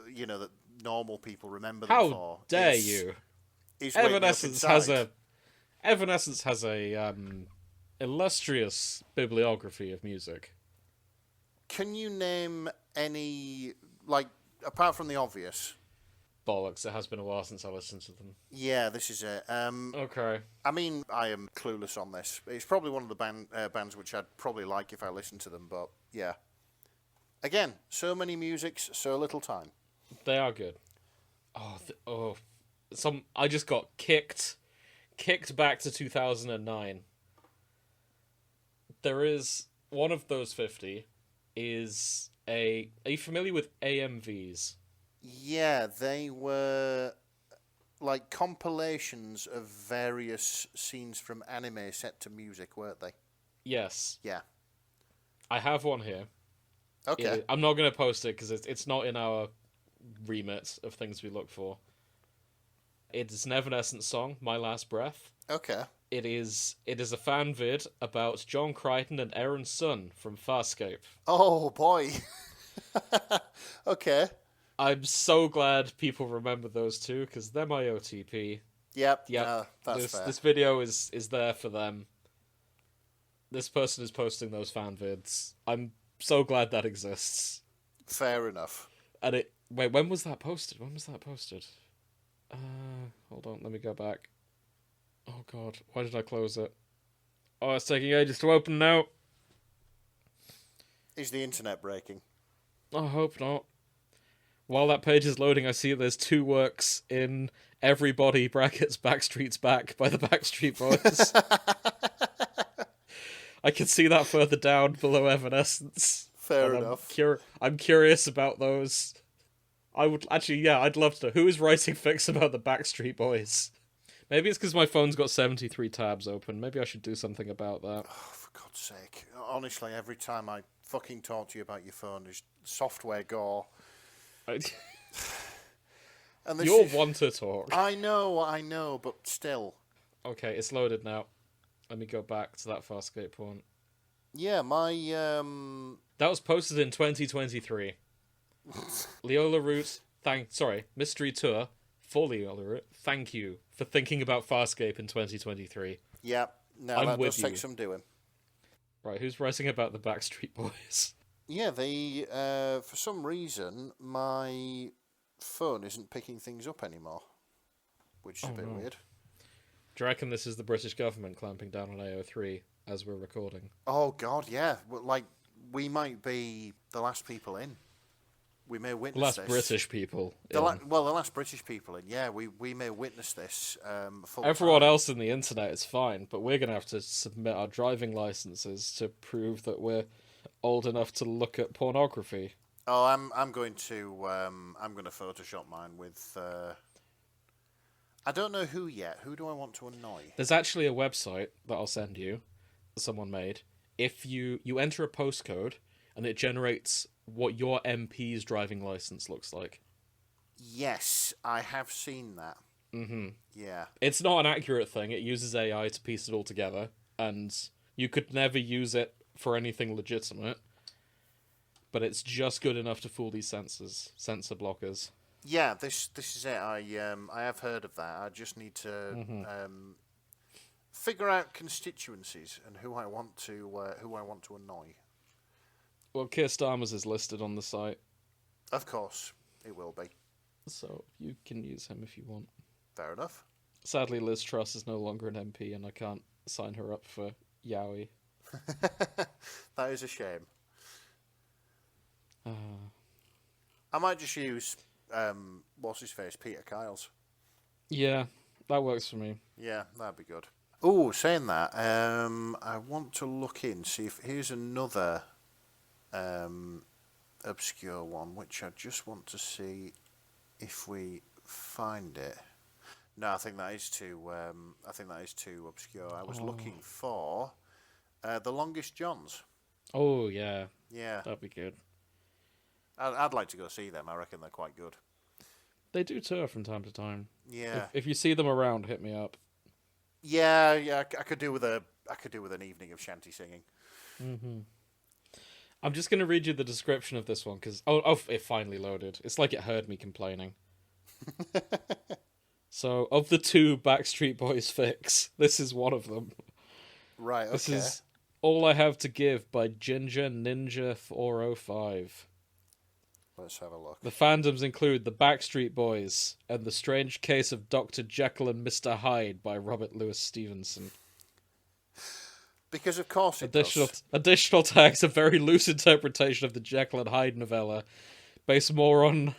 that normal people remember them for. How dare you? Evanescence has a illustrious bibliography of music. Can you name any, like, apart from the obvious? Bollocks, it has been a while since I listened to them. Yeah, this is it. Okay. I mean, I am clueless on this. It's probably one of the bands which I'd probably like if I listened to them, but yeah. Again, so many musics, so little time. They are good. I just got kicked back to 2009. There is one of those 50 is are you familiar with AMVs? Yeah, they were like compilations of various scenes from anime set to music, weren't they? Yes. Yeah. I have one here. Okay. I'm not going to post it because it's not in our remit of things we look for. It's an Evanescence song, My Last Breath. Okay. It is a fan vid about John Crichton and Aaron's son from Farscape. Oh, boy. Okay. I'm so glad people remember those two, because they're my OTP. Yep. That's fair. This video is there for them. This person is posting those fan vids. I'm so glad that exists. Fair enough. And when was that posted? Hold on, let me go back. Oh god, why did I close it? Oh, it's taking ages to open now. Is the internet breaking? I hope not. While that page is loading, I see there's 2 works in Everybody brackets Backstreet's Back by the Backstreet Boys. I can see that further down below Evanescence. Fair enough. I'm curious about those. I'd love to know. Who is writing fics about the Backstreet Boys? Maybe it's because my phone's got 73 tabs open. Maybe I should do something about that. Oh, for God's sake. Honestly, every time I fucking talk to you about your phone, there's software gore. And you're one to talk. I know, but still. Okay, it's loaded now. Let me go back to that Farscape one. Yeah, my That was posted in 2023. Leola Root, Mystery Tour for Leola Root. Thank you for thinking about Farscape in 2023. Yep, No, I'm that with does you. take some doing. Right, who's writing about the Backstreet Boys? Yeah, they for some reason my phone isn't picking things up anymore, which is a bit weird. Do you reckon this is the British government clamping down on AO3 as we're recording? Oh God, yeah. Like we might be the last people in. We may witness Last this. British people. The last British people in. Yeah, we may witness this. Everyone else in the internet is fine, but we're going to have to submit our driving licenses to prove that we're old enough to look at pornography. Oh, I'm going to Photoshop mine with. I don't know who yet. Who do I want to annoy? There's actually a website that I'll send you that someone made. If you enter a postcode and it generates what your MP's driving license looks like. Yes, I have seen that. Mm-hmm. Yeah. It's not an accurate thing. It uses AI to piece it all together, and you could never use it for anything legitimate. But it's just good enough to fool these sensor blockers. Yeah, this is it. I have heard of that. I just need to figure out constituencies and who I want to annoy. Well, Keir Starmer's is listed on the site. Of course, it will be. So you can use him if you want. Fair enough. Sadly, Liz Truss is no longer an MP, and I can't sign her up for Yowie. That is a shame. I might just use what's his face, Peter Kyles. Yeah, that works for me. Yeah, that'd be good. Oh, saying that, I want to look in, see if here's another obscure one, which I just want to see if we find it. No, I think that is too. I think that is too obscure. I was looking for the Longest Johns. Oh yeah, Yeah, that'd be good. I'd like to go see them. I reckon they're quite good. They do tour from time to time. Yeah. If you see them around, hit me up. Yeah. I could do with an evening of shanty singing. Mm-hmm. I'm just going to read you the description of this one, because it finally loaded. It's like it heard me complaining. So, of the 2 Backstreet Boys fics, this is one of them. Right, okay. This is All I Have to Give by Ginger Ninja 405. Let's have a look. The fandoms include The Backstreet Boys and The Strange Case of Dr. Jekyll and Mr. Hyde by Robert Louis Stevenson. Because of course it does. Additional tags, a very loose interpretation of the Jekyll and Hyde novella, based more than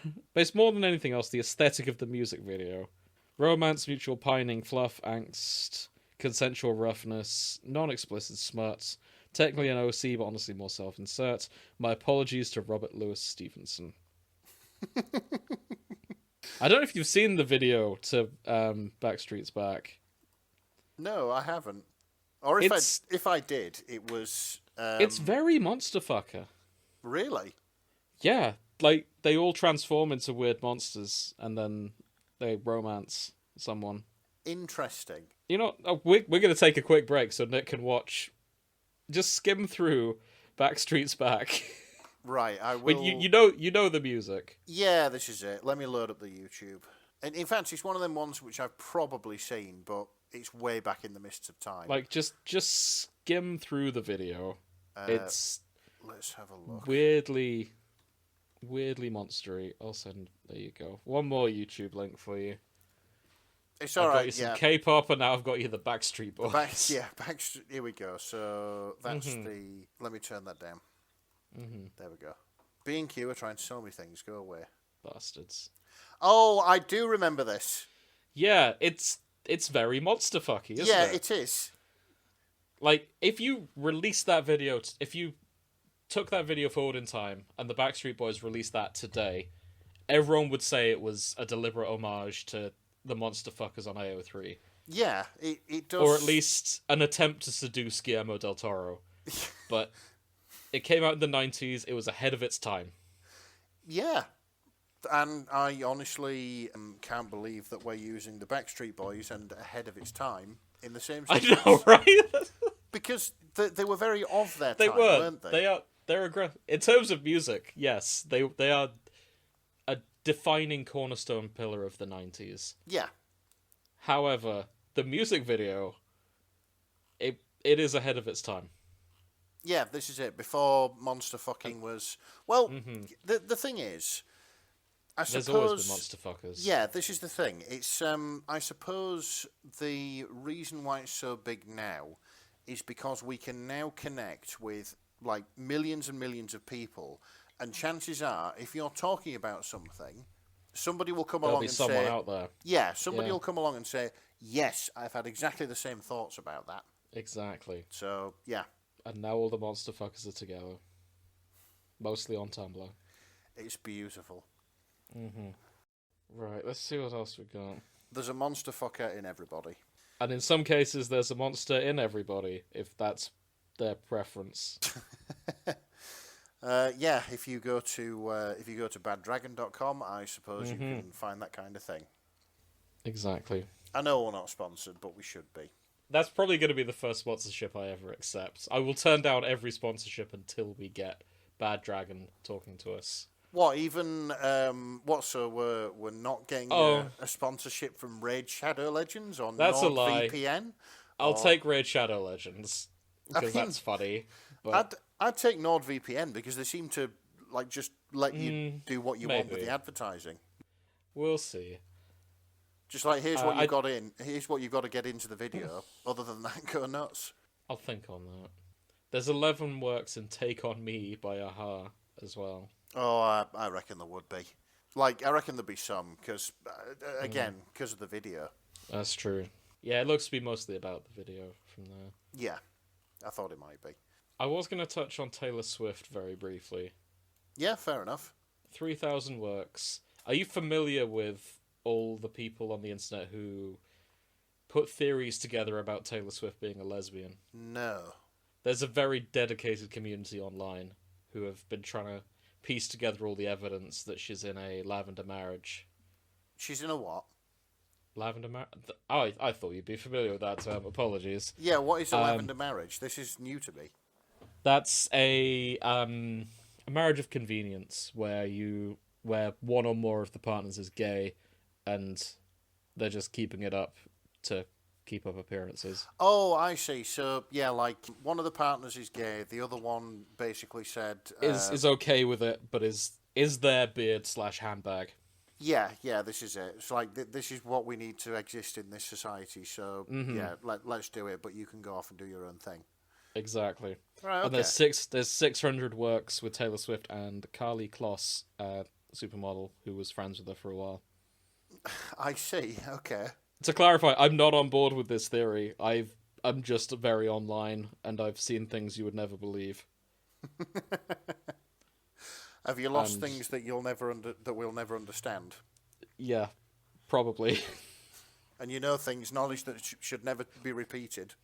anything else, the aesthetic of the music video. Romance, mutual pining, fluff, angst, consensual roughness, non-explicit smuts, technically an OC, but honestly more self-insert. My apologies to Robert Louis Stevenson. I don't know if you've seen the video to Backstreet's Back. No, I haven't. Or if I did, it was... It's very monster fucker. Really? Yeah, like, they all transform into weird monsters, and then they romance someone. Interesting. You know, we're going to take a quick break so Nick can watch... Just skim through Backstreet's Back. Right, I will... You know the music. Yeah, this is it. Let me load up the YouTube. And in fact, it's one of them ones which I've probably seen, but it's way back in the mists of time. Like, just skim through the video. It's... Let's have a look. Weirdly monstery. There you go. One more YouTube link for you. It's all right. I've got you some K-pop, and now I've got you the Backstreet Boys. Backstreet. Here we go. So that's the... Let me turn that down. Mm-hmm. There we go. B&Q are trying to sell me things. Go away. Bastards. Oh, I do remember this. Yeah, it's very monster fucky, isn't it? Yeah, it is. Like, if you released that video... If you took that video forward in time, and the Backstreet Boys released that today, everyone would say it was a deliberate homage to the monster fuckers on AO3. Yeah, it does. Or at least an attempt to seduce Guillermo del Toro. But it came out in the 90s, it was ahead of its time. Yeah. And I honestly can't believe that we're using the Backstreet Boys and ahead of its time in the same sentence. I know, right? Because they were very of their time, weren't they? They're in terms of music, yes. They are a defining cornerstone pillar of the 90s. Yeah. However, the music video, it it is ahead of its time. Yeah, this is it. Before monster fucking was... Well, the thing is, I suppose... There's always been monster fuckers. Yeah, this is the thing. It's I suppose the reason why it's so big now is because we can now connect with like millions and millions of people, and chances are, if you're talking about something, somebody will come along and say... There'll be someone out there. Yeah, somebody will come along and say, yes, I've had exactly the same thoughts about that. Exactly. So, yeah. And now all the monster fuckers are together. Mostly on Tumblr. It's beautiful. Right, let's see what else we got. There's a monster fucker in everybody. And in some cases, there's a monster in everybody, if that's their preference. Yeah, if you go to baddragon.com, I suppose you can find that kind of thing. Exactly. I know we're not sponsored, but we should be. That's probably going to be the first sponsorship I ever accept. I will turn down every sponsorship until we get Bad Dragon talking to us. What, even, so we're not getting a sponsorship from Raid Shadow Legends or That's a lie. NordVPN? I'll take Raid Shadow Legends, because that's funny. But I'd take NordVPN, because they seem to, like, just let you do what you want with the advertising. We'll see. Just like, here's what you've got in. Here's what you've got to get into the video. Other than that, go nuts. I'll think on that. There's 11 works in Take On Me by Aha as well. Oh, I reckon there would be. Like, I reckon there'd be some, because, again, because of the video. That's true. Yeah, it looks to be mostly about the video from there. Yeah, I thought it might be. I was going to touch on Taylor Swift very briefly. Yeah, fair enough. 3,000 works. Are you familiar with all the people on the internet who put theories together about Taylor Swift being a lesbian? No. There's a very dedicated community online who have been trying to piece together all the evidence that she's in a lavender marriage. She's in a what? Lavender marriage? I thought you'd be familiar with that term. Apologies. Yeah, what is a lavender marriage? This is new to me. That's a marriage of convenience where one or more of the partners is gay, and they're just keeping it up to keep up appearances. Oh, I see. So, yeah, like, one of the partners is gay, the other one basically said... Is okay with it, but is their beard/handbag. Yeah, this is it. It's like, this is what we need to exist in this society, so, yeah, let's do it, but you can go off and do your own thing. Exactly. Right, okay. And there's 600 works with Taylor Swift and Carly Kloss, supermodel, who was friends with her for a while. I see, okay. To clarify, I'm not on board with this theory. I'm just very online, and I've seen things you would never believe. Have you lost things that we'll never understand? Yeah, probably. And you know things, knowledge that should never be repeated.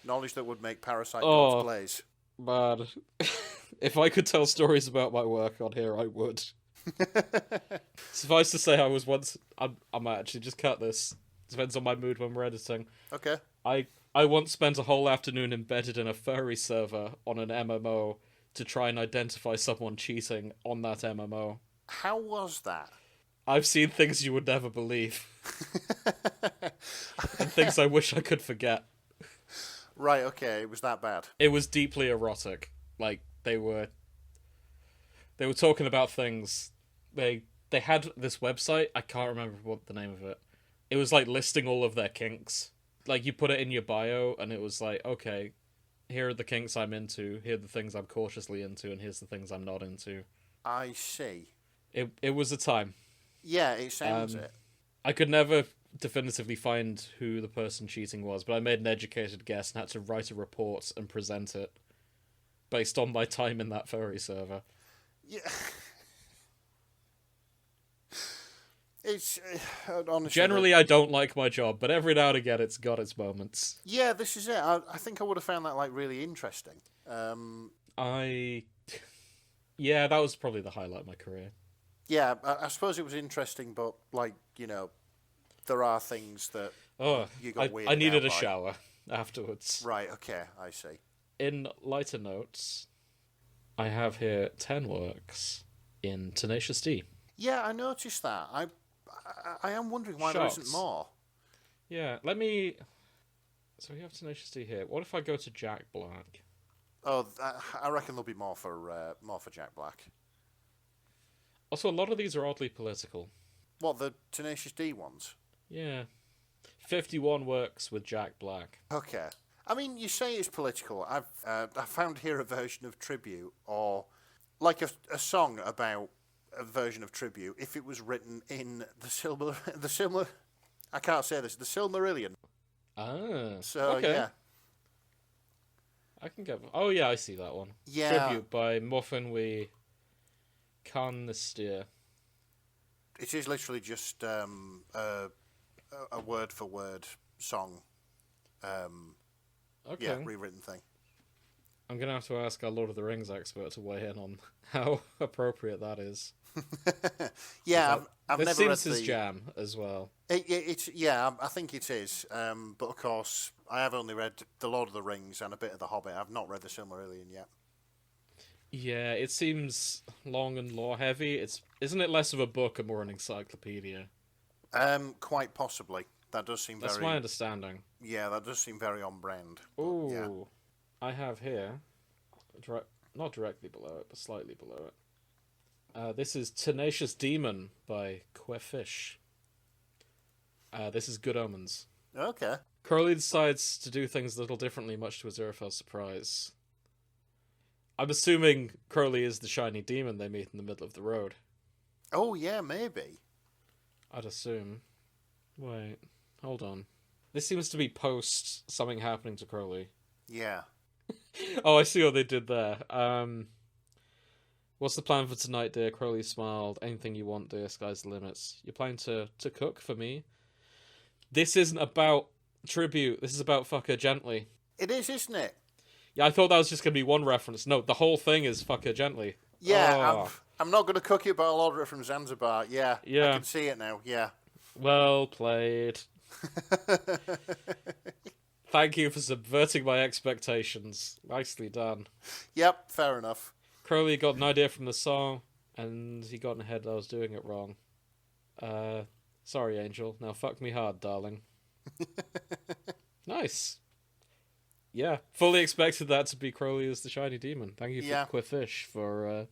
Knowledge that would make Parasite God's Blaze. Man. If I could tell stories about my work on here, I would. Suffice to say, I was once... I might actually just cut this. Depends on my mood when we're editing. Okay. I once spent a whole afternoon embedded in a furry server on an MMO to try and identify someone cheating on that MMO. How was that? I've seen things you would never believe. And things I wish I could forget. Right, okay, it was that bad. It was deeply erotic. Like, they were talking about things. They had this website, I can't remember what the name of it. It was like listing all of their kinks. Like, you put it in your bio, and it was like, okay, here are the kinks I'm into, here are the things I'm cautiously into, and here's the things I'm not into. I see. It was a time. Yeah, it sounds it. I could never definitively find who the person cheating was, but I made an educated guess and had to write a report and present it based on my time in that furry server. Yeah. It's honestly... Generally, I don't like my job, but every now and again, it's got its moments. Yeah, this is it. I think I would have found that like really interesting. Yeah, that was probably the highlight of my career. Yeah, I suppose it was interesting, but like, you know, there are things that you got weirded I needed out a by. shower afterwards. Right. Okay, I see. In lighter notes, I have here 10 works in Tenacious D. Yeah, I noticed that. I am wondering why there isn't more. Yeah, let me So we have Tenacious D here. What if I go to Jack Black? Oh, I reckon there'll be more for Jack Black. Also, a lot of these are oddly political. What, the Tenacious D ones? Yeah. 51 works with Jack Black. Okay. I mean, you say it's political. I found here a version of Tribute, or like a song about a version of Tribute, if it was written in the Silmarillion. I can't say this. The Silmarillion. Ah. So, okay. yeah. I can get... Oh, yeah, I see that one. Yeah. Tribute by Muffinwe Carnisteer. It is literally just a word-for-word song. Okay. Yeah, rewritten thing. I'm going to have to ask our Lord of the Rings expert to weigh in on how appropriate that is. Yeah, I've this never read seems his jam as well. Yeah, I think it is. But of course, I have only read The Lord of the Rings and a bit of The Hobbit. I've not read The Silmarillion yet. Yeah, it seems long and lore-heavy. Isn't it less of a book and more an encyclopedia? Quite possibly. That does seem That's my understanding. Yeah, that does seem very on brand. Ooh, yeah. I have here, not directly below it, but slightly below it. This is Tenacious Demon by Quefish. This is Good Omens. Okay. Crowley decides to do things a little differently, much to Aziraphale's surprise. I'm assuming Crowley is the shiny demon they meet in the middle of the road. Oh, yeah, maybe. I'd assume. Wait, hold on. This seems to be post something happening to Crowley. Yeah. Oh, I see what they did there. What's the plan for tonight, dear? Crowley smiled. Anything you want, dear. Sky's the limits. You're planning to cook for me? This isn't about tribute. This is about Fuck Her Gently. It is, isn't it? Yeah, I thought that was just going to be one reference. No, the whole thing is Fuck Her Gently. Yeah, Oh. I'm not going to cook it, but I'll order it from Zanzibar. Yeah, Yeah. I can see it now, yeah. Well played. Thank you for subverting my expectations. Nicely done. Yep, fair enough. Crowley got an idea from the song, and he got in ahead that I was doing it wrong. Sorry, Angel. Now fuck me hard, darling. Nice. Yeah, fully expected that to be Crowley as the shiny demon. Thank you, Quefish, for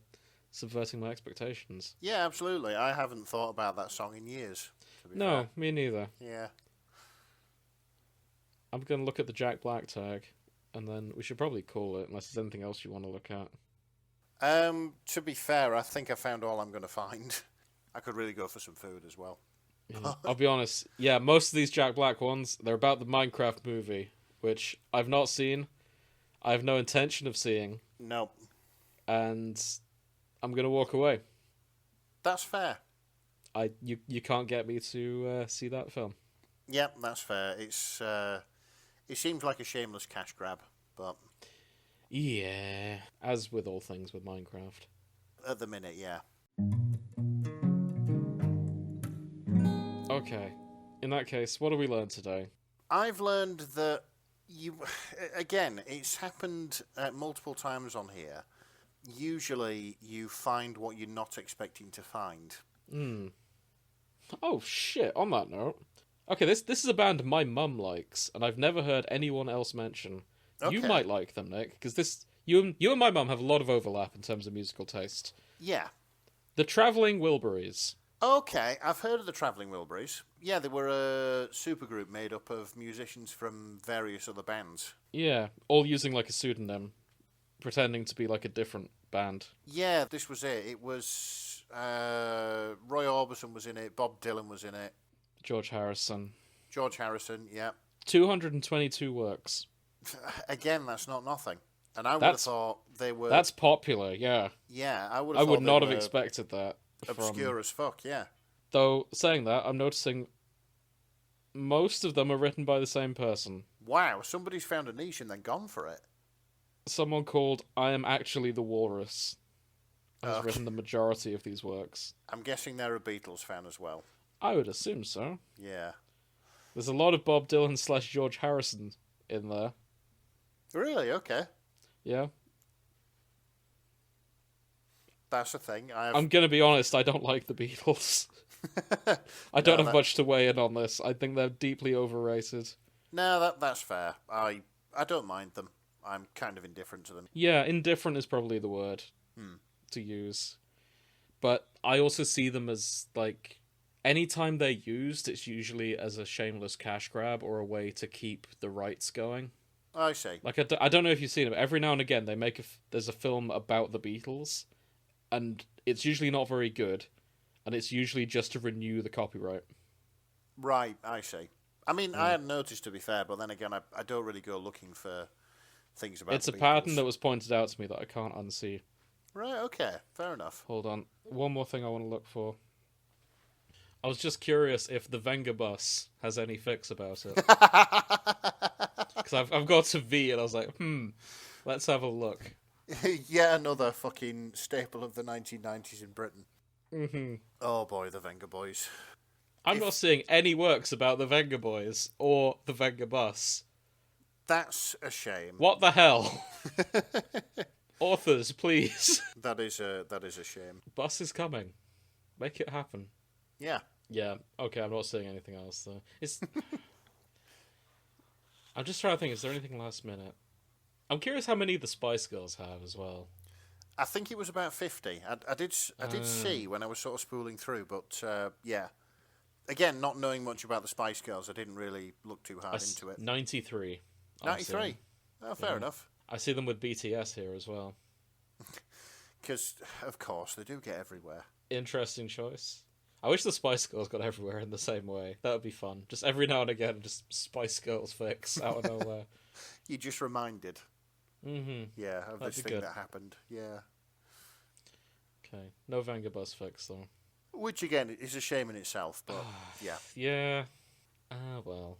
subverting my expectations. Yeah, absolutely. I haven't thought about that song in years. No, me neither. Yeah. I'm going to look at the Jack Black tag, and then we should probably call it, unless there's anything else you want to look at. To be fair, I think I found all I'm going to find. I could really go for some food as well. Yeah. I'll be honest. Yeah, most of these Jack Black ones, they're about the Minecraft movie, which I've not seen. I have no intention of seeing. Nope. And I'm going to walk away. That's fair. You can't get me to see that film. Yep, that's fair. It seems like a shameless cash grab, but... Yeah, as with all things with Minecraft. At the minute, yeah. Okay, in that case, what have we learned today? I've learned that again, it's happened multiple times on here. Usually you find what you're not expecting to find. Oh shit, on that note. Okay, this is a band my mum likes, and I've never heard anyone else mention. Okay. You might like them, Nick, because you and my mum have a lot of overlap in terms of musical taste. Yeah. The Travelling Wilburys. Okay, I've heard of the Travelling Wilburys. Yeah, they were a supergroup made up of musicians from various other bands. Yeah, all using like a pseudonym, pretending to be like a different band. Yeah, this was it. It was Roy Orbison was in it, Bob Dylan was in it. George Harrison, yeah. 222 works. Again, that's not nothing. And I would have thought they were... That's popular, yeah. Yeah, I would not have expected that. Obscure as fuck, yeah. Though, saying that, I'm noticing most of them are written by the same person. Wow, somebody's found a niche and then gone for it. Someone called I Am Actually the Walrus has written the majority of these works. I'm guessing they're a Beatles fan as well. I would assume so. Yeah. There's a lot of Bob Dylan / George Harrison in there. Really? Okay. Yeah. That's the thing. I'm going to be honest, I don't like the Beatles. I don't have much to weigh in on this. I think they're deeply overrated. No, that's fair. I don't mind them. I'm kind of indifferent to them. Yeah, indifferent is probably the word to use. But I also see them as, like, anytime they're used, it's usually as a shameless cash grab or a way to keep the rights going. I see. Like, I don't know if you've seen it, but every now and again they make there's a film about the Beatles, and it's usually not very good, and it's usually just to renew the copyright. Right, I see. I mean, I hadn't noticed, to be fair, but then again, I don't really go looking for things about It's the a Beatles. pattern that was pointed out to me that I can't unsee. Right, okay, fair enough. Hold on. One more thing I want to look for. I was just curious if the Venga bus has any fix about it. Because I've got to V and I was like, let's have a look. Yet another fucking staple of the 1990s in Britain. Mm-hmm. Oh boy, the Venga Boys. I'm not seeing any works about the Venga Boys or the Venga bus. That's a shame. What the hell? Authors, please. That is a shame. Bus is coming. Make it happen. Yeah. Yeah, okay, I'm not seeing anything else, though. I'm just trying to think, is there anything last minute? I'm curious how many the Spice Girls have as well. I think it was about 50. I did see when I was sort of spooling through, but yeah. Again, not knowing much about the Spice Girls, I didn't really look too hard into it. 93. 93? Oh, fair enough. I see them with BTS here as well. Because, of course, they do get everywhere. Interesting choice. I wish the Spice Girls got everywhere in the same way. That would be fun. Just every now and again, just Spice Girls fix out of nowhere. You just reminded. Mm-hmm. Yeah, of this thing that happened. Yeah. Okay. No Venga Bus fix, though. Which, again, is a shame in itself, but yeah. Yeah. Well.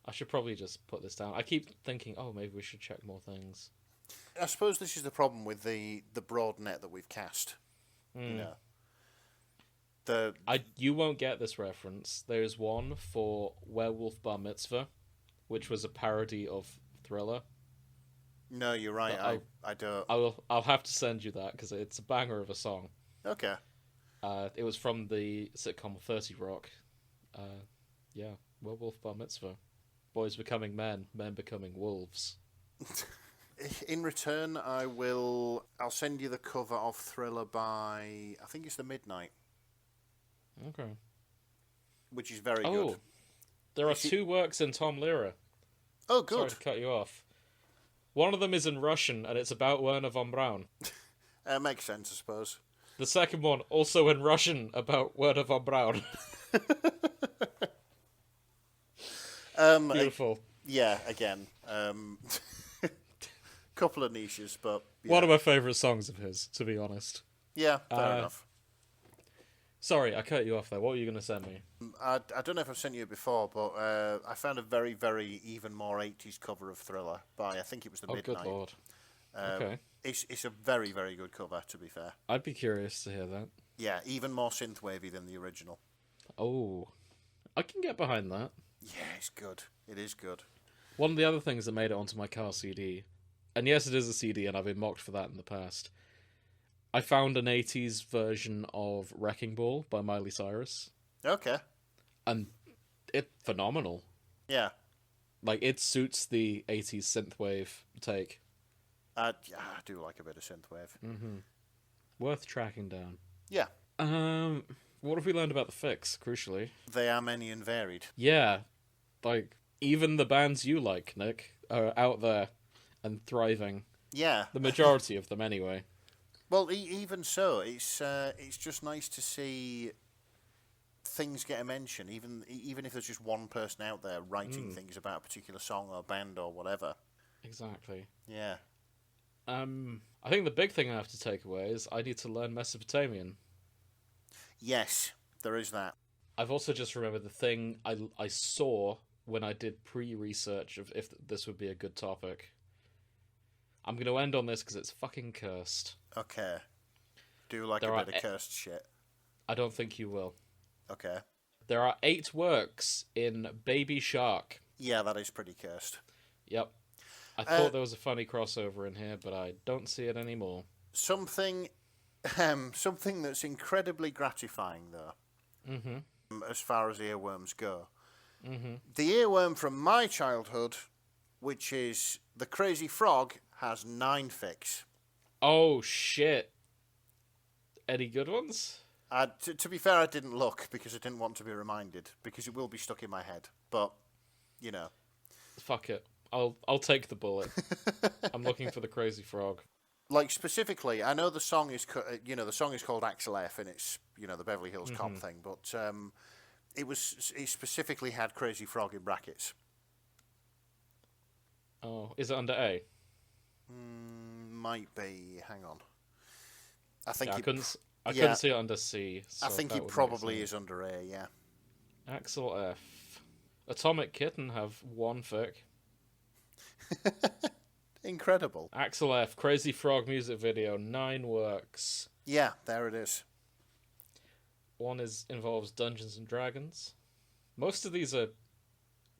I should probably just put this down. I keep thinking, maybe we should check more things. I suppose this is the problem with the broad net that we've cast. You know. You won't get this reference. There's one for Werewolf Bar Mitzvah, which was a parody of Thriller. No, you're right. I don't. I'll have to send you that because it's a banger of a song. Okay. It was from the sitcom 30 Rock. Yeah, Werewolf Bar Mitzvah. Boys becoming men, men becoming wolves. In return, I'll send you the cover of Thriller by, I think it's The Midnight. Okay. Which is very good. There are two works in Tom Lehrer. Oh, good. Sorry to cut you off. One of them is in Russian, and it's about Werner von Braun. Makes sense, I suppose. The second one, also in Russian, about Werner von Braun. Beautiful. Yeah, again. Couple of niches, but... Yeah. One of my favourite songs of his, to be honest. Yeah, fair enough. Sorry, I cut you off there. What were you going to send me? I don't know if I've sent you it before, but I found a very, very even more 80s cover of Thriller by, I think it was The Midnight. Oh, good lord. Okay. It's a very, very good cover, to be fair. I'd be curious to hear that. Yeah, even more synthwavy than the original. Oh. I can get behind that. Yeah, it's good. It is good. One of the other things that made it onto my car CD, and yes, it is a CD, and I've been mocked for that in the past, I found an 80s version of Wrecking Ball by Miley Cyrus. Okay. And it's phenomenal. Yeah. Like, it suits the 80s synthwave take. I do like a bit of synthwave. Mm-hmm. Worth tracking down. Yeah. What have we learned about the fix, crucially? They are many and varied. Yeah. Like, even the bands you like, Nick, are out there and thriving. Yeah. The majority of them, anyway. Well, even so, it's just nice to see things get a mention, even if there's just one person out there writing things about a particular song or band or whatever. Exactly. Yeah. I think the big thing I have to take away is I need to learn Mesopotamian. Yes, there is that. I've also just remembered the thing I saw when I did pre-research of if this would be a good topic. I'm going to end on this because it's fucking cursed. Okay. Do like a bit of cursed shit. I don't think you will. Okay. There are 8 works in Baby Shark. Yeah, that is pretty cursed. Yep. I thought there was a funny crossover in here, but I don't see it anymore. Something that's incredibly gratifying, though, as far as earworms go, The earworm from my childhood, which is the Crazy Frog, has 9 fics. Oh, shit. Any good ones? To be fair, I didn't look because I didn't want to be reminded, because it will be stuck in my head. But, you know. Fuck it. I'll take the bullet. I'm looking for the Crazy Frog. Like, specifically, I know the song is, the song is called Axel F, and it's, the Beverly Hills Cop thing, but it specifically had Crazy Frog in brackets. Oh, is it under A? Might be. Hang on. I think I couldn't see it under C. So I think it probably is under A, yeah. Axel F. Atomic Kitten have 1 fic. Incredible. Axel F. Crazy Frog music video, 9 works. Yeah, there it is. One involves Dungeons and Dragons. Most of these are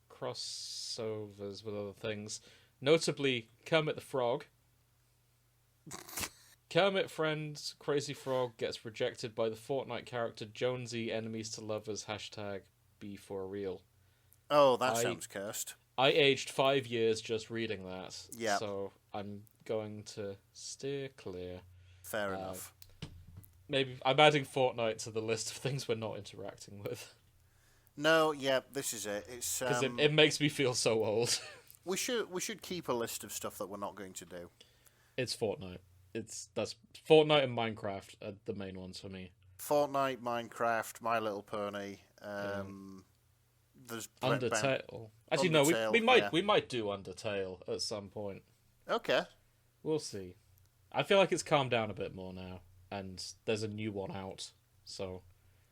crossovers with other things. Notably, Kermit the Frog. Kermit friend Crazy Frog gets rejected by the Fortnite character Jonesy, enemies to lovers, #B4Real. Oh, that sounds cursed. I aged 5 years just reading that. Yeah. So I'm going to steer clear. Fair enough. Maybe I'm adding Fortnite to the list of things we're not interacting with. No, yeah, this is it. It's because it makes me feel so old. We should keep a list of stuff that we're not going to do. It's Fortnite. That's Fortnite and Minecraft are the main ones for me. Fortnite, Minecraft, My Little Pony. There's Undertale. Actually, no, we might do Undertale at some point. Okay. We'll see. I feel like it's calmed down a bit more now, and there's a new one out. So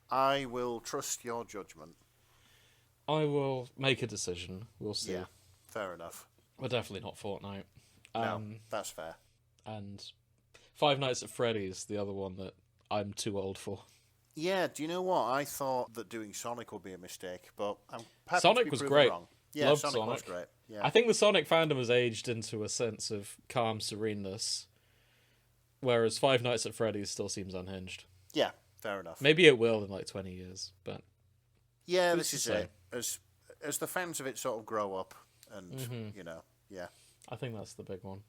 I will trust your judgment. I will make a decision. We'll see. Yeah, fair enough. We're definitely not Fortnite. No, that's fair. And Five Nights at Freddy's, the other one that I'm too old for. Yeah, do you know what? I thought that doing Sonic would be a mistake, but I'm happy Sonic to be was proven great. wrong. Yeah, Loved Sonic was great. Yeah. I think the Sonic fandom has aged into a sense of calm sereneness, whereas Five Nights at Freddy's still seems unhinged. Yeah, fair enough. Maybe it will in like 20 years, but yeah, this is it. As the fans of it sort of grow up, and yeah. I think that's the big one.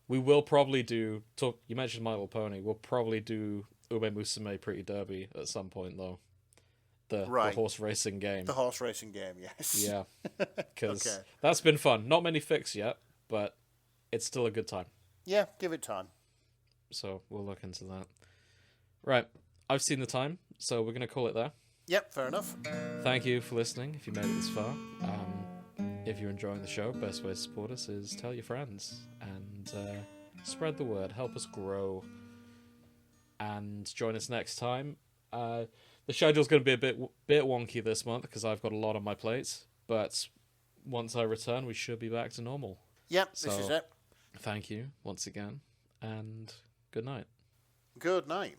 We will probably do. You mentioned My Little Pony. We'll probably do Ume Musume Pretty Derby at some point, though. The horse racing game. The horse racing game, yes. Yeah, because that's been fun. Not many fics yet, but it's still a good time. Yeah, give it time. So we'll look into that. Right, I've seen the time, so we're going to call it there. Yep, fair enough. Thank you for listening, if you made it this far. If you're enjoying the show, best way to support us is tell your friends and spread the word. Help us grow. And join us next time. The schedule's going to be a bit wonky this month because I've got a lot on my plate. But once I return, we should be back to normal. Yep, this is it. Thank you once again, and good night. Good night.